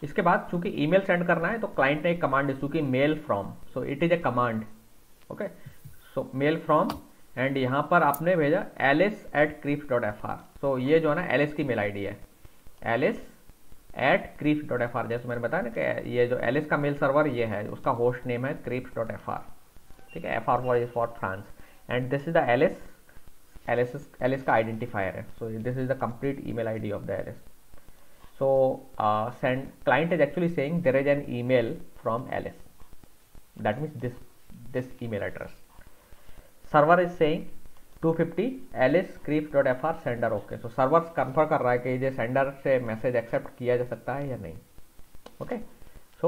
इसके बाद चूंकि ईमेल सेंड करना है तो क्लाइंट ने एक कमांड इशू की mail from, so it is a command. Okay, so mail from and यहाँ पर आपने भेजा alice@creeps.fr। सो ये जो है ना एलिस की मेल आईडी है, alice@creeps.fr। जैसे मैंने बताया ना कि ये जो एलिस का मेल सर्वर ये है, उसका होस्ट नेम है creeps.fr। ठीक है, FR is for France and this is the Alice का आइडेंटिफायर है। So this is the complete email ID of the Alice. So client is actually saying there is an email from Alice. That means this email address. Server is saying 250 Alice creeps.fr sender okay. So server confirm कर रहा है कि ये sender से message accept किया जा सकता है या नहीं। Okay. So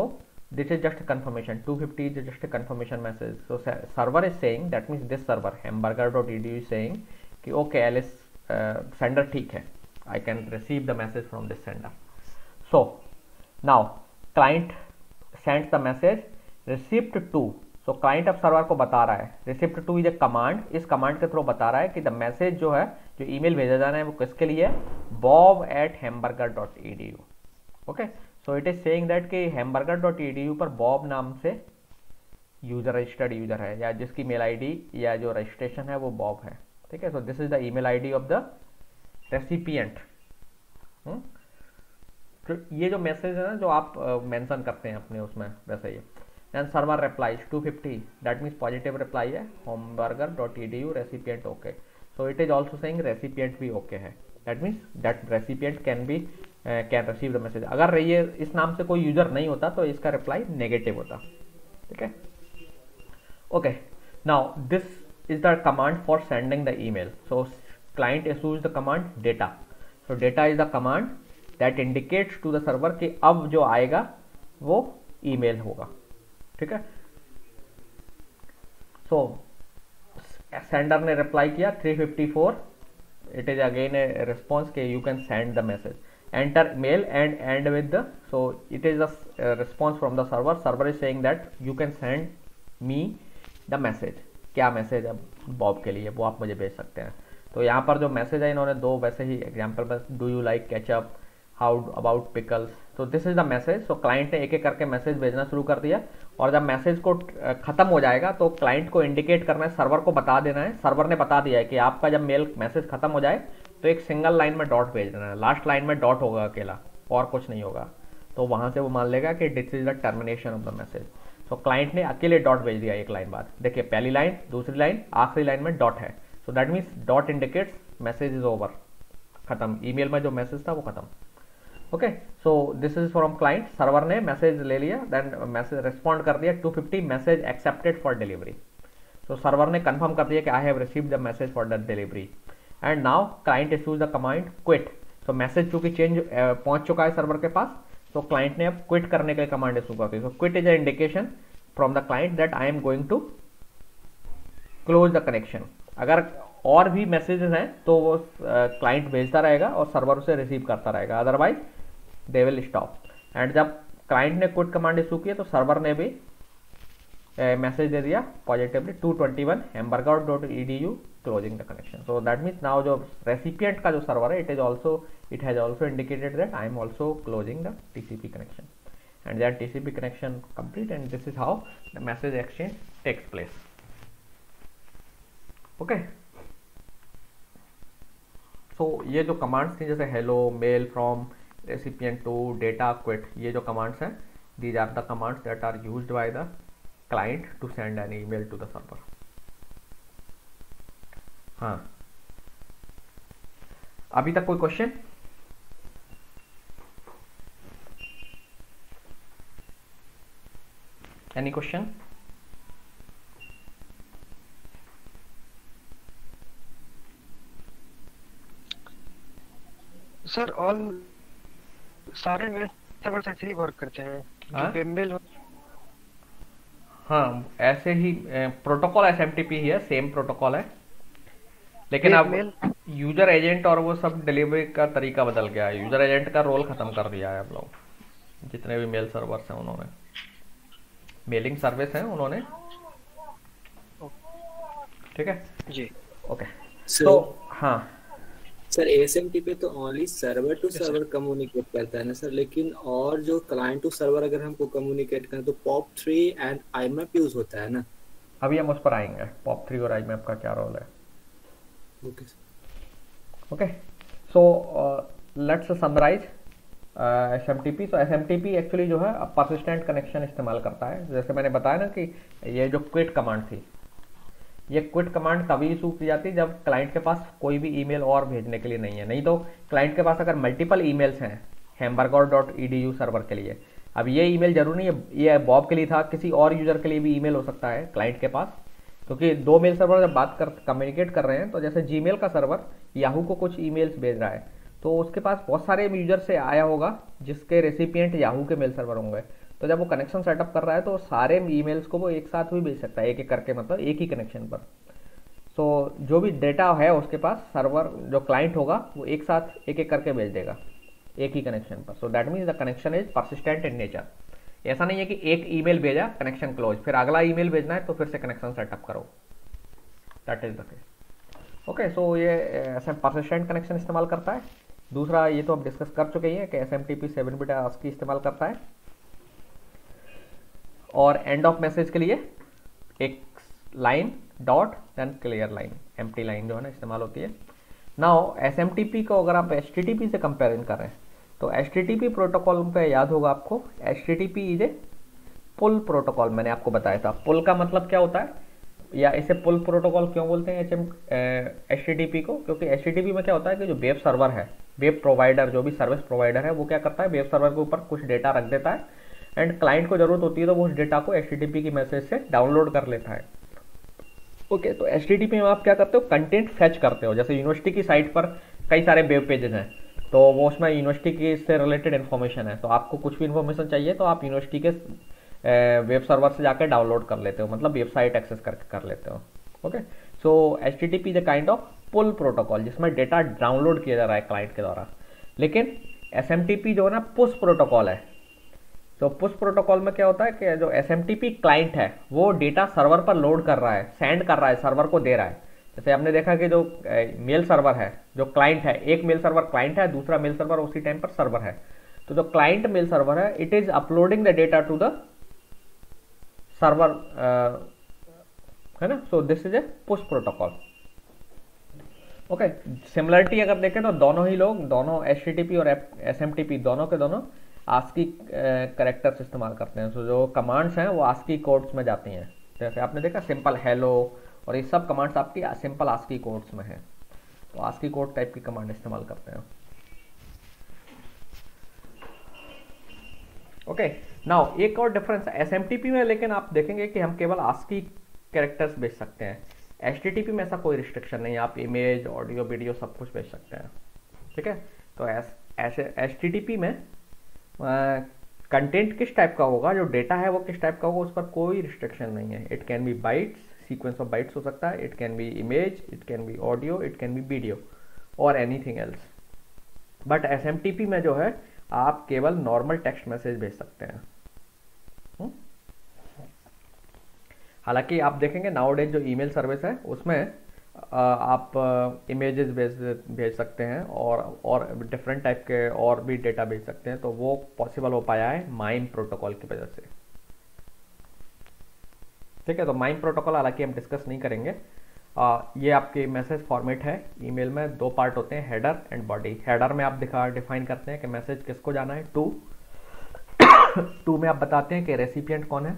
this is just a confirmation. 250 is just a confirmation message. So server is saying, that means this server hamburger.edu is saying कि okay Alice sender ठीक है। I can receive the message from this sender. So now client sends the message receipt to. So client अब server को बता रहा है receipt to is a command, इस command के थ्रू बता रहा है कि द मैसेज जो है, जो ईमेल भेजा जाना है वो किसके लिए है, bob@hamburger.edu. Okay, so it is saying that कि hamburger.edu पर बॉब नाम से यूजर रजिस्टर्ड यूजर है, या जिसकी मेल आईडी या जो रजिस्ट्रेशन है वो बॉब है. ठीक है, so this is the email ID of the recipient. तो ये जो मैसेज है ना जो आप मेंशन करते हैं अपने उसमें, वैसे ही. Then server replies 250, that means positive reply है, hamburger.edu recipient okay. So it is also saying recipient भी ओके है. That means that recipient can receive the message. अगर ये इस नाम से कोई यूजर नहीं होता तो इसका रिप्लाई नेगेटिव होता. ठीक है, okay. Now this is the command for sending the email. So client issues the command data. So data is the command that indicates to the server कि अब जो आएगा वो ईमेल होगा. ठीक है, सो सेंडर ने रिप्लाई किया 354. It is again a response के you can send the message, enter mail and and with the. So it is a response from the server. Server is saying that you can send me the message. क्या message है Bob के लिए वो आप मुझे भेज सकते हैं. तो यहाँ पर जो मैसेज है इन्होंने दो वैसे ही एग्जाम्पल बस, do you like ketchup, how about pickles. तो this is the message. So client ने एक एक करके मैसेज भेजना शुरू कर दिया, और जब मैसेज को खत्म हो जाएगा तो क्लाइंट को इंडिकेट करना है, सर्वर को बता देना है. सर्वर ने बता दिया है कि आपका जब मेल मैसेज खत्म हो जाए तो एक सिंगल लाइन में डॉट भेज देना है. लास्ट लाइन में डॉट होगा अकेला और कुछ नहीं होगा. तो वहां से वो मान लेगा कि this is the termination of the message. So client ने अकेले डॉट भेज दिया एक लाइन बाद. देखिए पहली लाइन, दूसरी लाइन, आखिरी लाइन में डॉट है. So that means dot indicates message is over, खत्म. ईमेल में जो मैसेज था वो खत्म. Okay, so this is from client. Server ने मैसेज ले लिया, देन मैसेज रिस्पॉन्ड कर दिया 250 message accepted for delivery. So server ने कंफर्म कर दिया कि I have received the message for the delivery. And now client issues the command quit. So message चूंकि चेंज पहुंच चुका है सर्वर के पास, तो क्लाइंट ने अब क्विट करने के लिए कमांड इशू कर दी. So quit is a indication from the client that I am going to close the connection. अगर और भी मैसेजेस हैं तो वो क्लाइंट भेजता रहेगा और सर्वर उसे रिसीव करता रहेगा, otherwise they will stop. And जब क्लाइंट ने क्विट कमांड इशू की तो सर्वर ने भी मैसेज दे दिया positively 221 hamburger.edu closing the connection. So that means now जो रेसिपिएंट का जो सर्वर है it has also indicated that I am also closing the TCP connection, and that TCP connection complete, and this is how the message exchange takes place. Okay, so ये जो commands थी जैसे hello, mail from, recipient to, data, quit, ये जो commands हैं, these are the commands that are used by the client to send an email to the server. हाँ, अभी तक कोई question? Any question? Sir all सारे मेल सर्वर ऐसे ही work करते हैं जो मेल. हाँ, ऐसे ही प्रोटोकॉल SMTP ही है, सेम प्रोटोकॉल है, लेकिन अब यूजर एजेंट और वो सब डिलीवरी का तरीका बदल गया है. यूजर एजेंट का रोल खत्म कर दिया है अब लोग, जितने भी मेल सर्वर्स हैं उन्होंने, मेलिंग सर्विस है उन्होंने. ठीक है जी, ओके. तो हाँ सर, ASMTP तो only server to server communicate करता है ना सर, लेकिन और जो क्लाइंट टू सर्वर अगर हमको कम्युनिकेट करें तो POP3 एंड IMAP यूज होता है ना. अभी हम उस पर आएंगे, POP3 और IMAP का क्या रोल है. Okay okay, so let's summarise SMTP. तो SMTP एक्चुअली जो है परसिस्टेंट कनेक्शन इस्तेमाल करता है. जैसे मैंने बताया ना कि ये जो क्विट कमांड थी, ये क्विट कमांड तभी इशू की जाती है जब क्लाइंट के पास कोई भी ईमेल और भेजने के लिए नहीं है. नहीं तो क्लाइंट के पास अगर मल्टीपल ईमेल्स हैं hamburger.edu सर्वर के लिए, अब ये ईमेल जरूर नहीं है ये बॉब के लिए था, किसी और यूजर के लिए भी ईमेल हो सकता है क्लाइंट के पास, क्योंकि दो मेल सर्वर जब बात कर कम्युनिकेट कर रहे हैं, तो जैसे जीमेल का सर्वर याहू को कुछ ईमेल्स भेज रहा है, तो उसके पास बहुत सारे यूजर से आया होगा जिसके रेसिपिएंट याहू के मेल सर्वर होंगे. तो जब वो कनेक्शन सेटअप कर रहा है तो सारे ईमेल्स को वो एक साथ भी भेज सकता है, एक एक करके, मतलब एक ही कनेक्शन पर. सो जो भी डेटा है उसके पास सर्वर जो क्लाइंट होगा वो एक साथ एक एक करके भेज देगा एक ही कनेक्शन पर। So that means the connection is persistent in nature. ऐसा नहीं है कि एक ईमेल भेजा कनेक्शन क्लोज, फिर अगला ईमेल भेजना है तो फिर से कनेक्शन सेटअप करो, that is the case. Okay, so ये ऐसे परसिस्टेंट कनेक्शन इस्तेमाल करता है। दूसरा ये तो अब डिस्कस कर चुके ही हैं कि SMTP 7 बिट ASCII इस्तेमाल करता है, और एंड ऑफ मैसेज के लिए एक line dot then clear line, empty line जो है ना इस्तेमाल होती है। नाउ SMTP को अगर आप HTTP से कंपेरिजन करें तो HTTP प्रोटोकॉल पे याद होगा आपको, HTTP is a pull protocol. मैंने आपको बताया था पुल का मतलब क्या होता है, या इसे पुल प्रोटोकॉल क्यों बोलते हैं HTTP को, क्योंकि HTTP में क्या होता है कि जो वेब सर्वर है, वेब प्रोवाइडर, जो भी सर्विस प्रोवाइडर है वो क्या करता है, वेब सर्वर के ऊपर कुछ डेटा रख देता है एंड क्लाइंट को जरूरत होती है तो वो उस डेटा को HTTP की मैसेज से डाउनलोड कर लेता है। ओके, तो HTTP में आप क्या करते हो, कंटेंट फेच करते हो। जैसे यूनिवर्सिटी की साइट पर कई सारे वेब पेजेस हैं, तो वो उसमें यूनिवर्सिटी की से रिलेटेड इन्फॉर्मेशन है, तो आपको कुछ भी इन्फॉर्मेशन चाहिए तो आप यूनिवर्सिटी के वेब सर्वर से जाकर डाउनलोड कर लेते हो, मतलब वेबसाइट एक्सेस करके कर लेते हो। Okay, so HTTP is a kind of pull protocol जिसमें डेटा डाउनलोड किया जा रहा है क्लाइंट के द्वारा। लेकिन SMTP जो है ना पुश प्रोटोकॉल है। तो पुश प्रोटोकॉल में क्या होता है कि जो SMTP क्लाइंट है वो डेटा सर्वर पर लोड कर रहा है, सेंड कर रहा है, सर्वर को दे रहा है। जैसे आपने देखा कि जो मेल सर्वर है, जो क्लाइंट है, एक मेल सर्वर क्लाइंट है, दूसरा मेल सर्वर उसी टाइम पर सर्वर है। तो जो क्लाइंट मेल सर्वर है, it is uploading the data to the server, है ना। So this is a push protocol. Okay, similarity अगर देखें तो दोनों ही लोग, दोनों HTTP और SMTP दोनों के दोनों ASCII कैरेक्टर्स इस्तेमाल करते हैं। तो जो कमांड्स हैं वो ASCII कोड्स में जाती हैं। जैसे आपने देखा सिंपल हेलो और ये सब कमांड्स आपकी सिंपल ASCII कोड्स में है, तो ASCII कोड टाइप की कमांड इस्तेमाल करते हैं। ओके, नाउ एक और डिफरेंस है SMTP में, लेकिन आप देखेंगे कि हम केवल ASCII कैरेक्टर्स भेज सकते हैं। HTTP में ऐसा कोई रिस्ट्रिक्शन नहीं है, आप इमेज, ऑडियो, वीडियो सब कुछ भेज सकते हैं। ठीक है, तो ऐसे HTTP में कंटेंट किस टाइप का होगा, जो डेटा है वो किस टाइप का होगा, उस पर कोई रिस्ट्रिक्शन नहीं है। It can be bytes, sequence of bytes हो सकता है, it can be image, it can be audio, it can be video और एनीथिंग एल्स। बट SMTP में जो है आप केवल नॉर्मल टेक्स्ट मैसेज भेज सकते हैं। हालांकि आप देखेंगे नाउडेज जो ईमेल सर्विस है उसमें आप इमेजेस भेज सकते हैं और डिफरेंट टाइप के और भी डेटा भेज सकते हैं, तो वो पॉसिबल हो पाया है माइम प्रोटोकॉल की वजह से। ठीक है, तो माइम प्रोटोकॉल हालांकि हम डिस्कस नहीं करेंगे। ये आपके मैसेज फॉर्मेट है। ईमेल में दो पार्ट होते हैं, हेडर एंड बॉडी। हेडर में आप डिफाइन करते हैं कि मैसेज किसको जाना है, टू में आप बताते हैं कि रेसिपिएंट कौन है,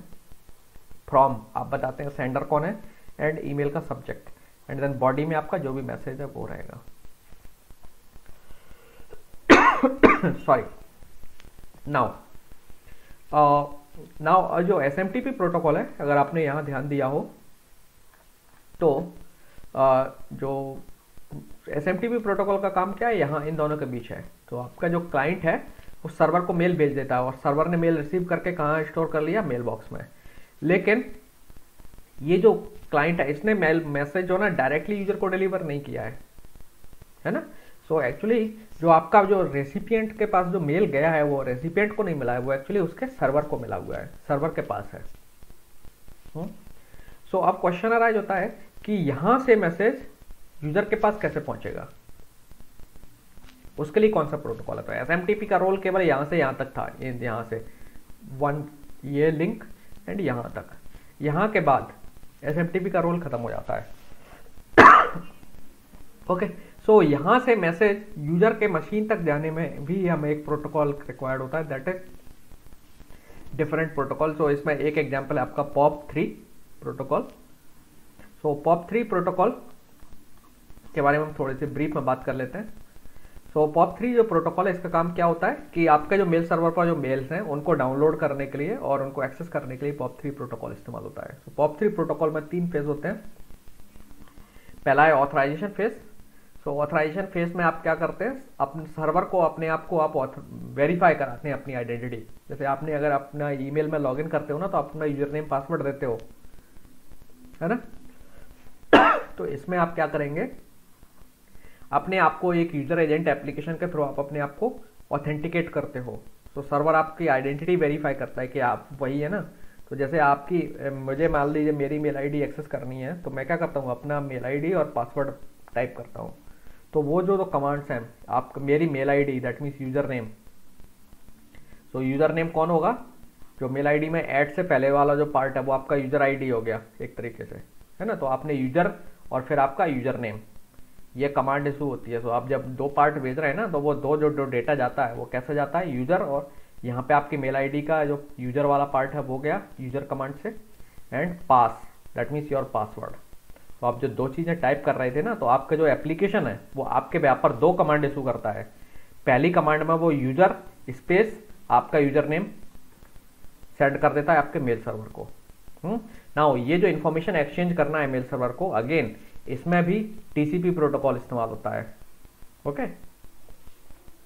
फ्रॉम आप बताते हैं सेंडर कौन है, एंड ईमेल का सब्जेक्ट, एंड देन बॉडी में आपका जो भी मैसेज है वो रहेगा। सॉरी, नाउ जो SMTP प्रोटोकॉल है, अगर आपने यहाँ ध्यान दिया हो तो जो SMTP प्रोटोकॉल का काम क्या है, यहाँ इन दोनों के बीच है। तो आपका जो क्लाइंट है वो सर्वर को मेल भेज देता है और सर्वर ने मेल रिसीव करके कहाँ स्टोर कर लिया, मेल बॉक्स में। लेकिन ये जो क्लाइंट है इसने मैसेज जो ना डायरेक्टली यूजर को डिलीवर नहीं किया है ना। सो एक्चुअली जो आपका जो रेसिपिएंट के पास जो मेल गया है वो रेसिपिएंट को नहीं मिला है, वो एक्चुअली उसके सर्वर को मिला हुआ है, सर्वर के पास है। सो अब क्वेश्चन अराइज होता है कि यहां से मैसेज यूजर के पास कैसे पहुंचेगा, उसके लिए कौन सा प्रोटोकॉल है। तो SMTP का रोल केवल यहां से यहां तक था, यहां से ये लिंक एंड यहां तक। यहां के बाद SMTP का रोल खत्म हो जाता है। ओके, सो यहां से मैसेज यूजर के मशीन तक जाने में भी हमें एक प्रोटोकॉल रिक्वायर्ड होता है, दैट इज डिफरेंट प्रोटोकॉल। सो इसमें एक एग्जांपल है आपका POP3 प्रोटोकॉल। सो POP3 प्रोटोकॉल के बारे में हम थोड़ी सी ब्रीफ में बात कर लेते हैं। सो POP3 जो प्रोटोकॉल है इसका काम क्या होता है कि आपके जो मेल सर्वर पर जो मेल्स हैं उनको डाउनलोड करने के लिए और उनको एक्सेस करने के लिए POP3 प्रोटोकॉल इस्तेमाल होता है। सो POP3 प्रोटोकॉल में 3 फेज होते हैं। पहला है ऑथराइजेशन फेज। सो ऑथराइजेशन फेज में आप क्या करते हैं, अपने सर्वर को अपने आप को आप वेरीफाई कराते हैं अपनी आइडेंटिटी। जैसे आपने अगर अपना ईमेल में लॉगिन करते हो ना तो आप अपना यूजर नेम पासवर्ड देते हो, है ना। तो इसमें आप क्या करेंगे, अपने आप को एक यूजर एजेंट एप्लीकेशन के थ्रू आप अपने आप को ऑथेंटिकेट करते हो। तो सर्वर आपकी आइडेंटिटी वेरीफाई करता है कि आप वही है ना। तो जैसे आपकी मुझे मान लीजिए मेरी मेल आईडी एक्सेस करनी है, तो मैं क्या करता हूँ, अपना मेल आईडी और पासवर्ड टाइप करता हूँ। तो वो जो कमांड्स हैं, आप मेरी mail ID that means user name, तो यूजर नेम कौन होगा, जो मेल आईडी में ऐड से पहले वाला जो पार्ट है वो आपका यूजर आईडी हो गया एक तरीके से, है ना। तो आपने यूजर और फिर आपका यूजर नेम, ये कमांड इशू होती है। तो आप जब दो पार्ट भेज रहे हैं ना, तो वो जो डेटा जाता है वो कैसे जाता है, यूजर, और यहाँ पे आपकी मेल आईडी का जो यूजर वाला पार्ट है वो गया यूजर कमांड से, and pass that means your password. तो आप जो दो चीज़ें टाइप कर रहे थे ना, तो आपका जो एप्लीकेशन है वो आपके बेस पर दो कमांड इशू करता है। पहली कमांड में वो यूजर स्पेस आपका यूजर नेम सेंड कर देता है आपके मेल सर्वर को। नाउ ये जो इन्फॉर्मेशन एक्सचेंज करना है मेल सर्वर को, अगेन इसमें भी टीसीपी प्रोटोकॉल इस्तेमाल होता है। ओके,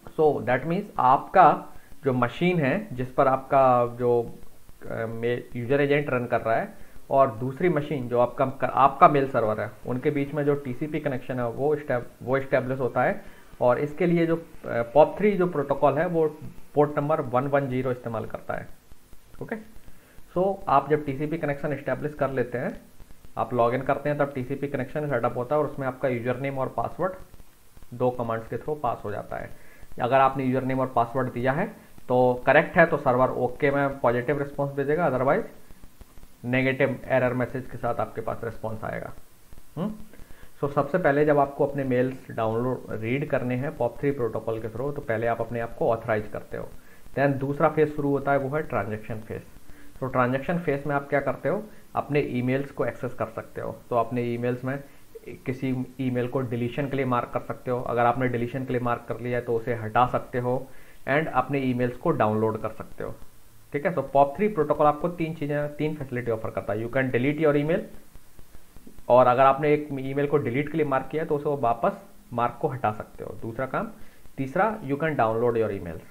सो दैट मीन्स आपका जो मशीन है जिस पर आपका जो यूजर एजेंट रन कर रहा है और दूसरी मशीन जो आपका मेल सर्वर है, उनके बीच में जो टीसीपी कनेक्शन है वो इस्टेब्लिश होता है। और इसके लिए जो POP3 जो प्रोटोकॉल है वो पोर्ट नंबर 110 इस्तेमाल करता है। ओके, सो आप जब टीसीपी कनेक्शन इस्टेब्लिश कर लेते हैं, आप लॉगिन करते हैं, तब टीसीपी कनेक्शन सेटअप होता है और उसमें आपका यूजर नेम और पासवर्ड दो कमांड्स के थ्रू पास हो जाता है। अगर आपने यूजर नेम और पासवर्ड दिया है तो करेक्ट है तो सर्वर ओके में पॉजिटिव रिस्पॉन्स भेजेगा, अदरवाइज नेगेटिव एरर मैसेज के साथ आपके पास रिस्पॉन्स आएगा। सो सबसे पहले जब आपको अपने मेल्स डाउनलोड रीड करने हैं POP3 प्रोटोकॉल के थ्रू, तो पहले आप अपने आप को ऑथराइज करते हो। देन दूसरा फेज शुरू होता है, वो है ट्रांजेक्शन फेज। तो ट्रांजेक्शन फेज में आप क्या करते हो, अपने ईमेल्स को एक्सेस कर सकते हो। तो अपने ईमेल्स में किसी ईमेल को डिलीशन के लिए मार्क कर सकते हो, अगर आपने डिलीशन के लिए मार्क कर लिया है तो उसे हटा सकते हो, एंड अपने ईमेल्स को डाउनलोड कर सकते हो। ठीक है, तो POP3 प्रोटोकॉल आपको तीन फैसिलिटी ऑफर करता है। You can delete your email, और अगर आपने एक ईमेल को डिलीट के लिए मार्क किया तो उसे वापस मार्क को हटा सकते हो, दूसरा काम। तीसरा, you can download your emails.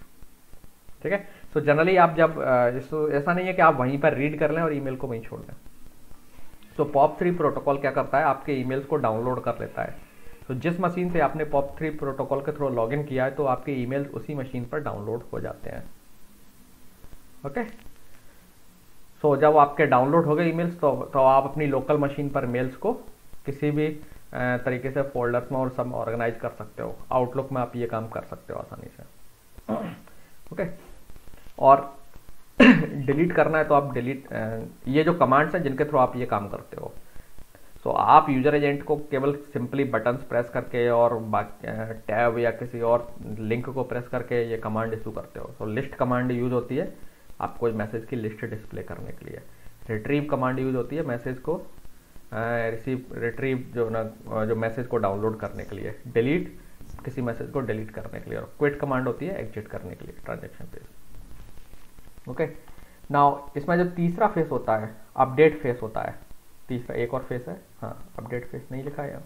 ठीक है, सो जनरली आप जब ऐसा नहीं है कि आप वहीं पर रीड कर लें और ईमेल को वहीं छोड़ दें। तो POP3 प्रोटोकॉल क्या करता है, आपके ईमेल्स को डाउनलोड कर लेता है। तो जिस मशीन से आपने POP3 प्रोटोकॉल के थ्रू लॉगिन किया है, तो आपके ईमेल्स उसी मशीन पर डाउनलोड हो जाते हैं। ओके, सो जब आपके डाउनलोड हो गए ईमेल्स, तो आप अपनी लोकल मशीन पर मेल्स को किसी भी तरीके से फोल्डर्स में और सब ऑर्गेनाइज कर सकते हो। आउटलुक में आप ये काम कर सकते हो आसानी से। ओके, और डिलीट करना है तो आप ये जो कमांड्स हैं जिनके थ्रू आप ये काम करते हो। सो आप यूजर एजेंट को केवल सिंपली बटन्स प्रेस करके और टैब या किसी और लिंक को प्रेस करके ये कमांड इशू करते हो। तो लिस्ट कमांड यूज होती है आपको मैसेज की लिस्ट डिस्प्ले करने के लिए। रिट्रीव कमांड यूज होती है मैसेज को रिट्रीव जो मैसेज को डाउनलोड करने के लिए। डिलीट किसी मैसेज को डिलीट करने के लिए, और क्विट कमांड होती है एग्जिट करने के लिए ट्रांजेक्शन फेज। ओके, नाउ इसमें जो तीसरा फेस होता है अपडेट फेस होता है। तीसरा एक और फेस है, हाँ अपडेट फेस नहीं लिखा है यहाँ।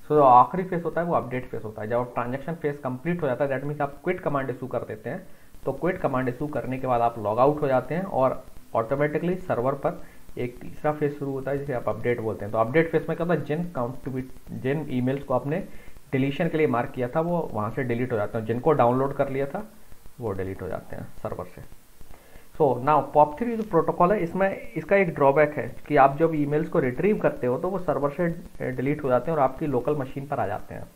सो जो आखिरी फेस होता है वो अपडेट फेस होता है। जब ट्रांजेक्शन फेस कंप्लीट हो जाता है, दैट मीन्स आप क्विट कमांड इशू कर देते हैं। तो क्विट कमांड इशू करने के बाद आप लॉग आउट हो जाते हैं और ऑटोमेटिकली सर्वर पर एक तीसरा फेस शुरू होता है जिसे आप अपडेट बोलते हैं। तो अपडेट फेस में क्या होता है, जिन ईमेल्स को आपने डिलीशन के लिए मार्क किया था वो वहाँ से डिलीट हो जाते हैं, जिनको डाउनलोड कर लिया था वो डिलीट हो जाते हैं सर्वर से। सो नाउ POP3 जो प्रोटोकॉल है, इसमें इसका एक ड्रॉबैक है कि आप जब ईमेल्स को रिट्रीव करते हो तो वो सर्वर से डिलीट हो जाते हैं और आपकी लोकल मशीन पर आ जाते हैं।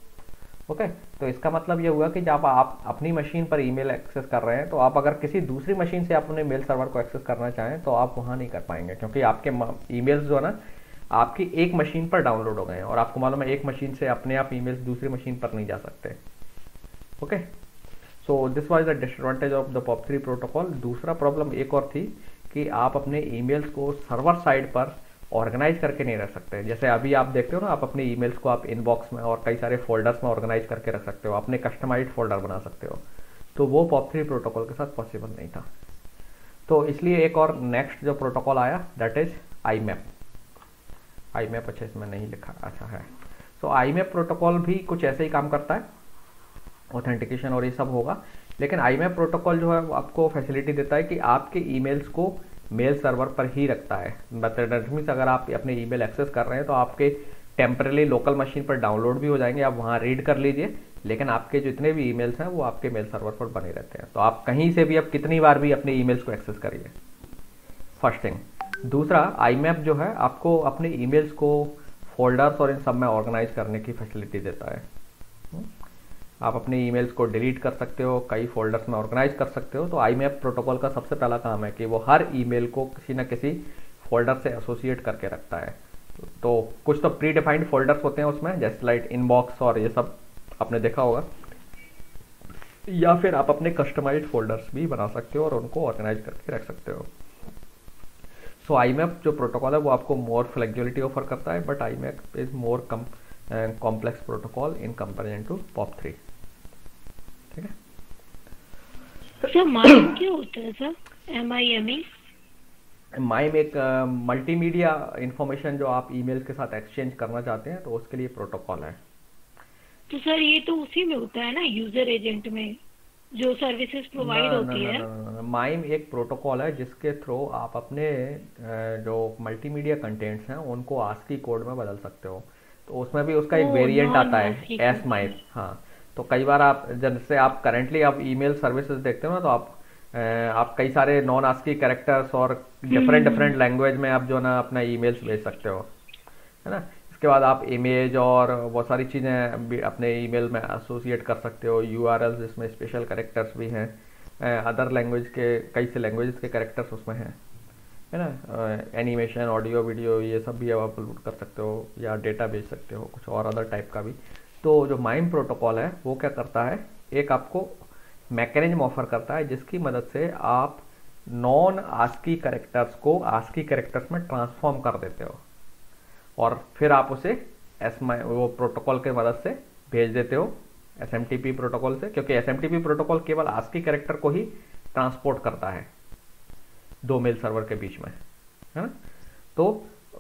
ओके, तो इसका मतलब ये हुआ कि जब आप अपनी मशीन पर ईमेल एक्सेस कर रहे हैं, तो आप अगर किसी दूसरी मशीन से अपने मेल सर्वर को एक्सेस करना चाहें तो आप वहाँ नहीं कर पाएंगे, क्योंकि आपके ईमेल्स जो है ना आपकी एक मशीन पर डाउनलोड हो गए हैं, और आपको मालूम है एक मशीन से अपने आप ईमेल्स दूसरी मशीन पर नहीं जा सकते। Okay, so this was the disadvantage of the POP3 protocol. दूसरा प्रॉब्लम एक और थी कि आप अपने ईमेल्स को सर्वर साइड पर ऑर्गेनाइज करके नहीं रख सकते। जैसे अभी आप देखते हो ना, आप अपने ईमेल्स को आप इनबॉक्स में और कई सारे फोल्डर्स में ऑर्गेनाइज करके रख सकते हो, अपने कस्टमाइज्ड फोल्डर बना सकते हो। तो वो POP3 प्रोटोकॉल के साथ पॉसिबल नहीं था। तो इसलिए एक और नेक्स्ट जो प्रोटोकॉल आया दैट इज IMAP। अच्छा इसमें नहीं लिखा, अच्छा है। सो IMAP प्रोटोकॉल भी कुछ ऐसे ही काम करता है, ऑथेंटिकेशन और ये सब होगा। लेकिन IMAP प्रोटोकॉल जो है वो आपको फैसिलिटी देता है कि आपके ईमेल्स को मेल सर्वर पर ही रखता है। मतलब मीन्स अगर आप अपने ईमेल एक्सेस कर रहे हैं तो आपके टेम्परली लोकल मशीन पर डाउनलोड भी हो जाएंगे, आप वहाँ रीड कर लीजिए, लेकिन आपके जितने भी ईमेल्स हैं वो आपके मेल सर्वर पर बने रहते हैं। तो आप कहीं से भी अब कितनी बार भी अपने ईमेल्स को एक्सेस करिए, फर्स्ट थिंग। दूसरा, IMAP जो है आपको अपने ईमेल्स को फोल्डर्स और इन सब में ऑर्गेनाइज करने की फैसिलिटी देता है। आप अपने ईमेल्स को डिलीट कर सकते हो, कई फोल्डर्स में ऑर्गेनाइज कर सकते हो। तो IMAP प्रोटोकॉल का सबसे पहला काम है कि वो हर ईमेल को किसी न किसी फोल्डर से एसोसिएट करके रखता है। तो कुछ तो प्री डिफाइंड फोल्डर्स होते हैं उसमें, जैसे लाइक इनबॉक्स और ये सब आपने देखा होगा, या फिर आप अपने कस्टमाइज्ड फोल्डर्स भी बना सकते हो और उनको ऑर्गेनाइज करके रख सकते हो। सो IMAP जो प्रोटोकॉल है वो आपको मोर फ्लेक्सिबिलिटी ऑफर करता है, but IMAP is more complex protocol in comparison to POP3। ठीक है सर माइम क्या होता है सर? MIME? माइम एक मल्टीमीडिया इंफॉर्मेशन जो आप ईमेल के साथ एक्सचेंज करना चाहते हैं तो उसके लिए प्रोटोकॉल है। तो सर ये तो उसी में होता है ना, यूजर एजेंट में जो सर्विसेज प्रोवाइड होती है। माइम एक प्रोटोकॉल है जिसके थ्रू आप अपने जो मल्टीमीडिया कंटेंट्स हैं उनको ASCII कोड में बदल सकते हो। तो उसमें भी उसका एक वेरिएंट आता है SMIME। हाँ, तो कई बार आप जैसे आप करेंटली आप ईमेल सर्विसेज देखते हो ना, तो आप कई सारे नॉन ASCII कैरेक्टर्स और डिफरेंट लैंग्वेज में आप जो ना अपना ईमेल्स भेज सकते हो, है ना। इसके बाद आप इमेज और बहुत सारी चीज़ें अपने ईमेल में एसोसिएट कर सकते हो, URLs जिसमें स्पेशल कैरेक्टर्स भी हैं, अदर लैंग्वेज के कई से लैंग्वेजेस के कैरेक्टर्स उसमें हैं, है ना। एनिमेशन, ऑडियो, वीडियो ये सब भी आप अपलोड कर सकते हो या डेटा भेज सकते हो, कुछ और अदर टाइप का भी। तो जो माइम प्रोटोकॉल है वो क्या करता है, एक आपको मैकेनिज्म ऑफर करता है जिसकी मदद से आप नॉन ASCII कैरेक्टर्स को ASCII कैरेक्टर्स में ट्रांसफॉर्म कर देते हो और फिर आप उसे वो प्रोटोकॉल के मदद से भेज देते हो SMTP प्रोटोकॉल से, क्योंकि SMTP प्रोटोकॉल केवल ASCII कैरेक्टर को ही ट्रांसपोर्ट करता है दो मेल सर्वर के बीच में, है ना। तो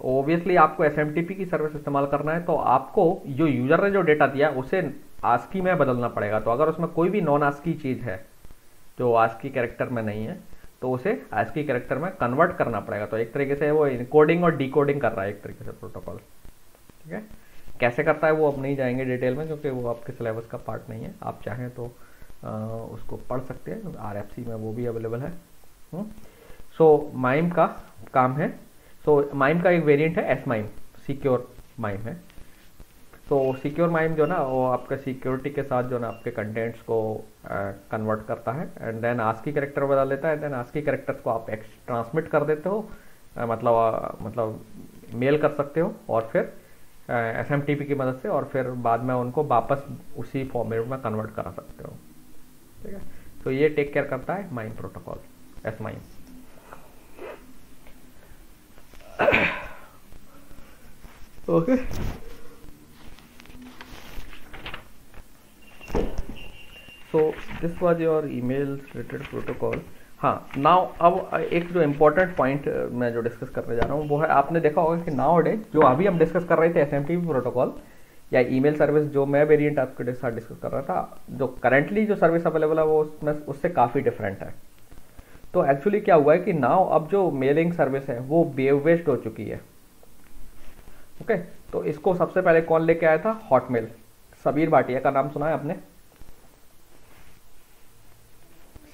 ऑब्वियसली आपको SMTP की सर्विस इस्तेमाल करना है, तो आपको जो यूजर ने जो डेटा दिया उसे ASCII में बदलना पड़ेगा। तो अगर उसमें कोई भी नॉन ASCII चीज़ है जो ASCII कैरेक्टर में नहीं है तो उसे ASCII कैरेक्टर में कन्वर्ट करना पड़ेगा। तो एक तरीके से वो इनकोडिंग और डिकोडिंग कर रहा है एक तरीके से प्रोटोकॉल। ठीक है, कैसे करता है वो अब नहीं जाएंगे डिटेल में क्योंकि वो आपके सिलेबस का पार्ट नहीं है। आप चाहें तो उसको पढ़ सकते हैं, RFC में वो भी अवेलेबल है। सो माइम का काम है, सो माइम का एक वेरिएंट है SMIME, सिक्योर माइम है। तो सिक्योर माइम जो ना वो आपके सिक्योरिटी के साथ जो ना आपके कंटेंट्स को कन्वर्ट करता है एंड देन ASCII कैरेक्टर बदल देता है, देन ASCII कैरेक्टर्स को आप ट्रांसमिट कर देते हो, मतलब मेल कर सकते हो और फिर SMTP की मदद से, और फिर बाद में उनको वापस उसी फॉर्मेट में कन्वर्ट करा सकते हो। ठीक है, तो ये टेक केयर करता है mime protocol, SMIME। Okay, so this was your email related protocol. हाँ, नाउ अब एक जो इम्पोर्टेंट पॉइंट मैं जो डिस्कस करने जा रहा हूँ वो है, आपने देखा होगा कि नाउ डे जो अभी हम डिस्कस कर रहे थे SMTP प्रोटोकॉल या ईमेल सर्विस, जो मैं वेरिएंट आपके साथ डिस्कस कर रहा था, जो करंटली जो सर्विस अवेलेबल है वो उससे काफ़ी डिफरेंट है। तो एक्चुअली क्या हुआ है कि नाउ अब जो मेलिंग सर्विस है वो वेब बेस्ड हो चुकी है। ओके, तो इसको सबसे पहले कौन लेके आया था? हॉटमेल। सबीर भाटिया का नाम सुना है आपने?